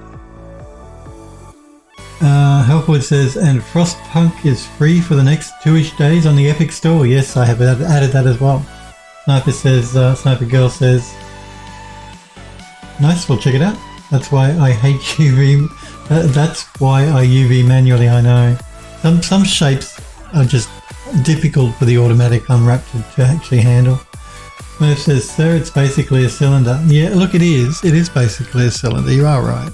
Helpwood says, and Frostpunk is free for the next 2-ish days on the Epic Store. Yes, I have added that as well. Sniper says, Sniper Girl says, nice, we'll check it out. That's why I hate UV. That's why I UV manually, I know. Some shapes are just difficult for the automatic unwrap to actually handle. Smurf says, sir, it's basically a cylinder. Yeah, look, it is. It is basically a cylinder. You are right.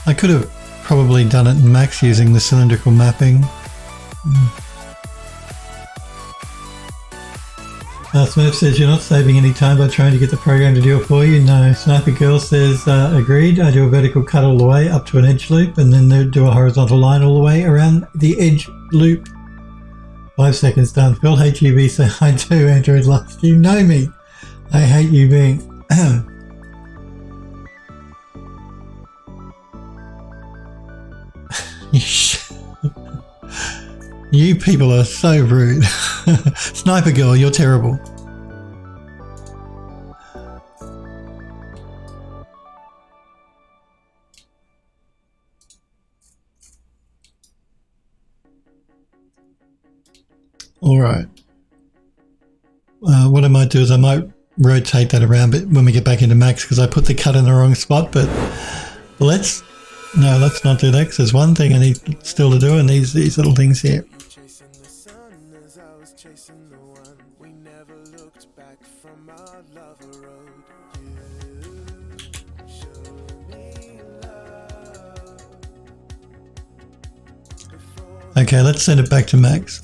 I could have probably done it in Max using the cylindrical mapping. Smurf says you're not saving any time by trying to get the program to do it for you. No. Sniper Girl says agreed. I do a vertical cut all the way up to an edge loop and then do a horizontal line all the way around the edge loop. 5 seconds done. Phil hates UV, so I do. Android lost. You know me. I hate UV. You people are so rude. Sniper Girl, you're terrible. All right. What I might do is I might rotate that around but when we get back into Max because I put the cut in the wrong spot, but let's not do that because there's one thing I need still to do and these little things here. Okay, let's send it back to Max.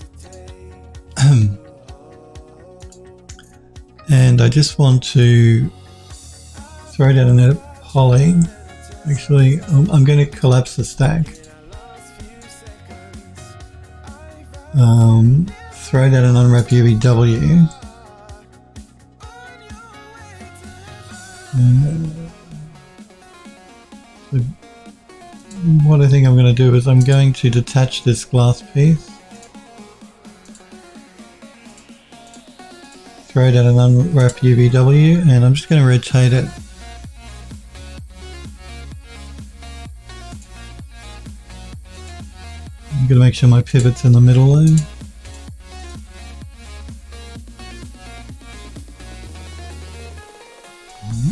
And I just want to throw down another poly. Actually, I'm going to collapse the stack. Throw down an unwrap UVW. So what I think I'm going to do is I'm going to detach this glass piece. Throw down an unwrap UVW, and I'm just going to rotate it. I'm going to make sure my pivot's in the middle there.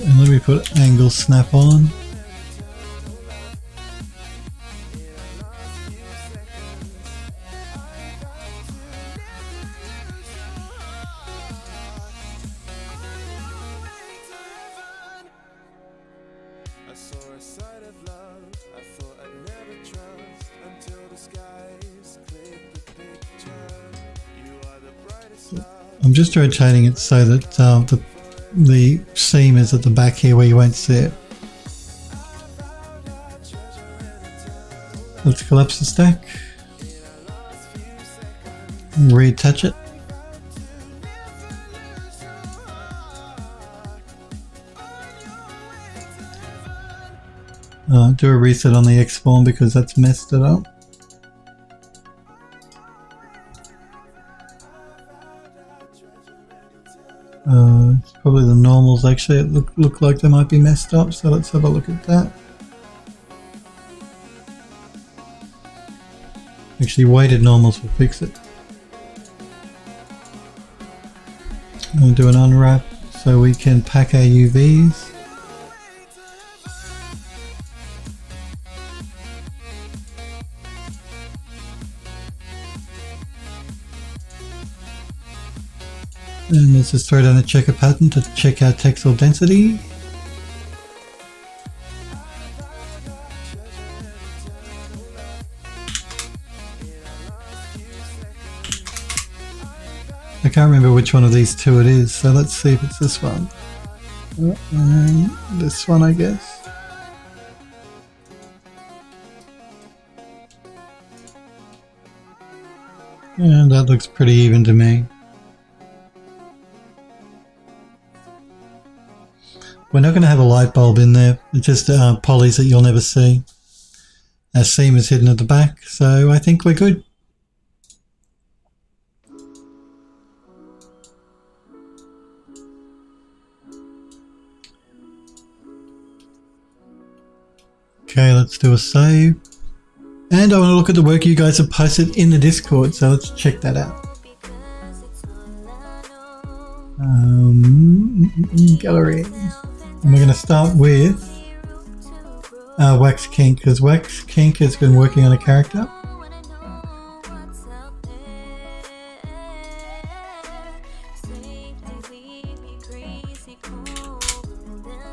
And let me put angle snap on. I'm just rotating it so that the seam is at the back here where you won't see it. Let's collapse the stack. Reattach it. Do a reset on the X spawn because that's messed it up. It's probably the normals actually. It look like they might be messed up, so let's have a look at that. Actually, weighted normals will fix it. I'll do an unwrap so we can pack our UVs. And let's just throw down a checker pattern to check our textile density. I can't remember which one of these two it is, so let's see if it's this one. And this one, I guess. And that looks pretty even to me. We're not going to have a light bulb in there, it's just polys that you'll never see. Our seam is hidden at the back, so I think we're good. Okay, let's do a save. And I want to look at the work you guys have posted in the Discord, so let's check that out. Gallery. And we're going to start with Wax Kink, because Wax Kink has been working on a character.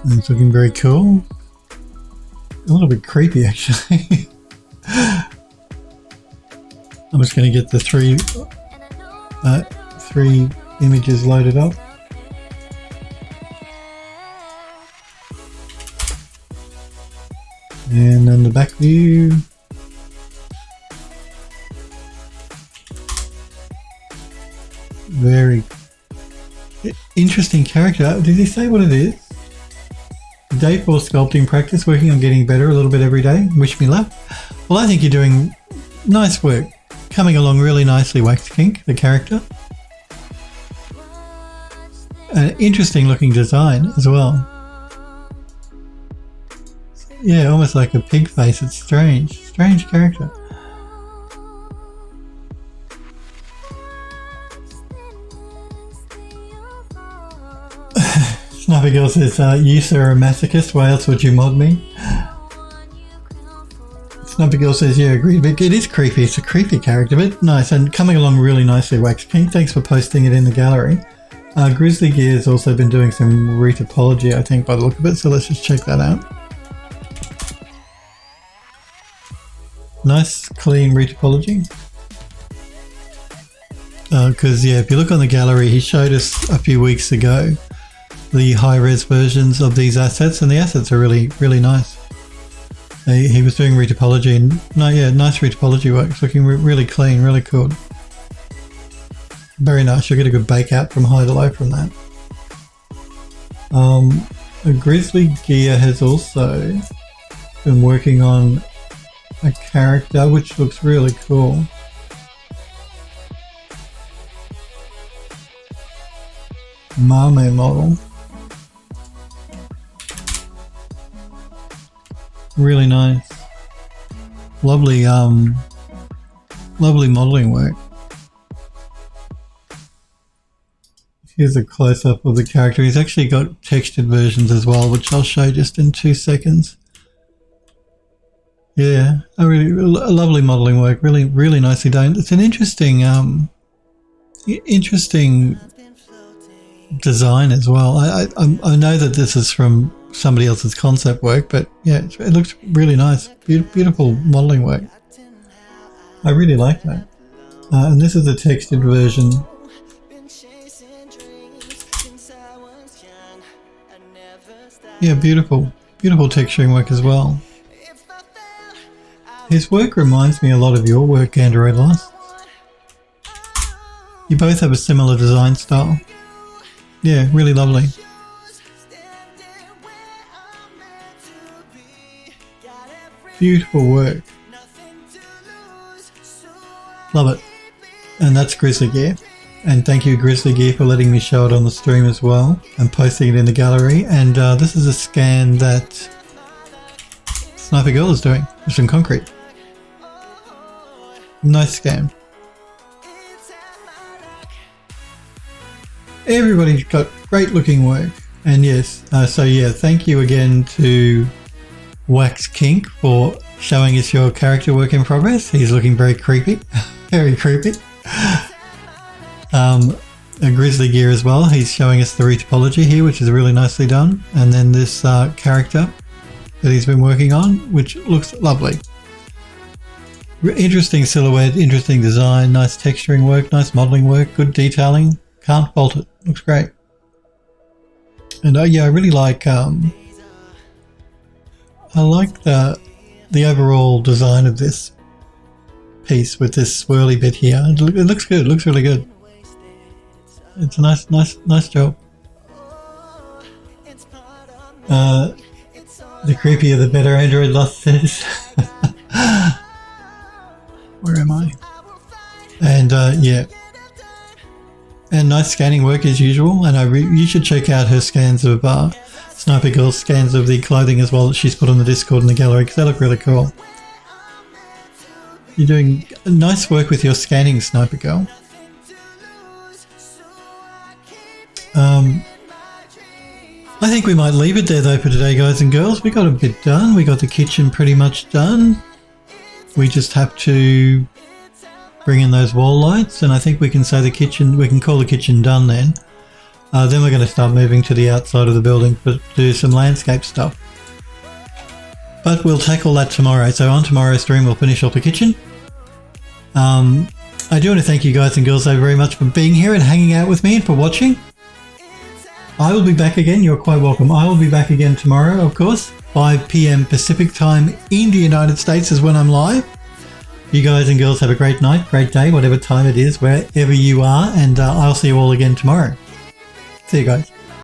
And it's looking very cool. A little bit creepy actually. I'm just going to get the three images loaded up. And then the back view. Very interesting character. Did he say what it is? Day 4 sculpting practice, working on getting better a little bit every day. Wish me luck. Well, I think you're doing nice work. Coming along really nicely, Wax Kink, the character. An interesting looking design as well. Yeah, almost like a pig face. It's strange. Strange character. Snappy Girl says, you sir are a masochist, why else would you mod me? Snappy Girl says, yeah, agreed, but it is creepy. It's a creepy character, but nice, and coming along really nicely, Wax Kink. Thanks for posting it in the gallery. Grizzly Gear's also been doing some retopology, I think, by the look of it, so let's just check that out. Nice, clean retopology. Because yeah, if you look on the gallery, he showed us a few weeks ago the high-res versions of these assets, and the assets are really, really nice. He was doing retopology, and nice retopology work. It's looking really clean, really cool. Very nice. You'll get a good bake out from high to low from that. The Grizzly Gear has also been working on a character which looks really cool. Mame model. Really nice. Lovely lovely modeling work. Here's a close-up of the character. He's actually got textured versions as well, which I'll show just in 2 seconds. Yeah, a lovely modeling work. Really, really nicely done. It's an interesting design as well. I know that this is from somebody else's concept work, but yeah, it looks really nice. Beautiful modeling work. I really like that. And this is a textured version. Yeah, beautiful texturing work as well. His work reminds me a lot of your work, Android Lusts. You both have a similar design style. Yeah, really lovely. Beautiful work. Love it. And that's Grizzly Gear. And thank you, Grizzly Gear, for letting me show it on the stream as well and posting it in the gallery. And this is a scan that Sniper Girl is doing with some concrete. Nice scan. Everybody's got great looking work. And yes, so yeah, thank you again to Wax Kink for showing us your character work in progress. He's looking very creepy. Very creepy. A Grizzly Gear as well. He's showing us the retopology here, which is really nicely done. And then this character that he's been working on, which looks lovely. Interesting silhouette, interesting design, nice texturing work, nice modeling work, good detailing. Can't fault it. Looks great. And yeah, I really like I like the overall design of this piece with this swirly bit here. It looks good. It looks really good. It's a nice job. The creepier the better, Android Lust says. Where am I? And yeah. And nice scanning work as usual. And you should check out her scans of Sniper Girl's scans of the clothing as well that she's put on the Discord in the gallery, because they look really cool. You're doing nice work with your scanning, Sniper Girl. I think we might leave it there though for today, guys and girls. We got a bit done. We got the kitchen pretty much done. We just have to bring in those wall lights, and I think we can say we can call the kitchen done then. Then we're going to start moving to the outside of the building to do some landscape stuff. But we'll tackle that tomorrow. So on tomorrow's stream, we'll finish off the kitchen. I do want to thank you guys and girls so very much for being here and hanging out with me and for watching. I will be back again. You're quite welcome. I will be back again tomorrow, of course. 5 p.m. Pacific time in the United States is when I'm live. You guys and girls have a great night, great day, whatever time it is, wherever you are. And I'll see you all again tomorrow. See you guys.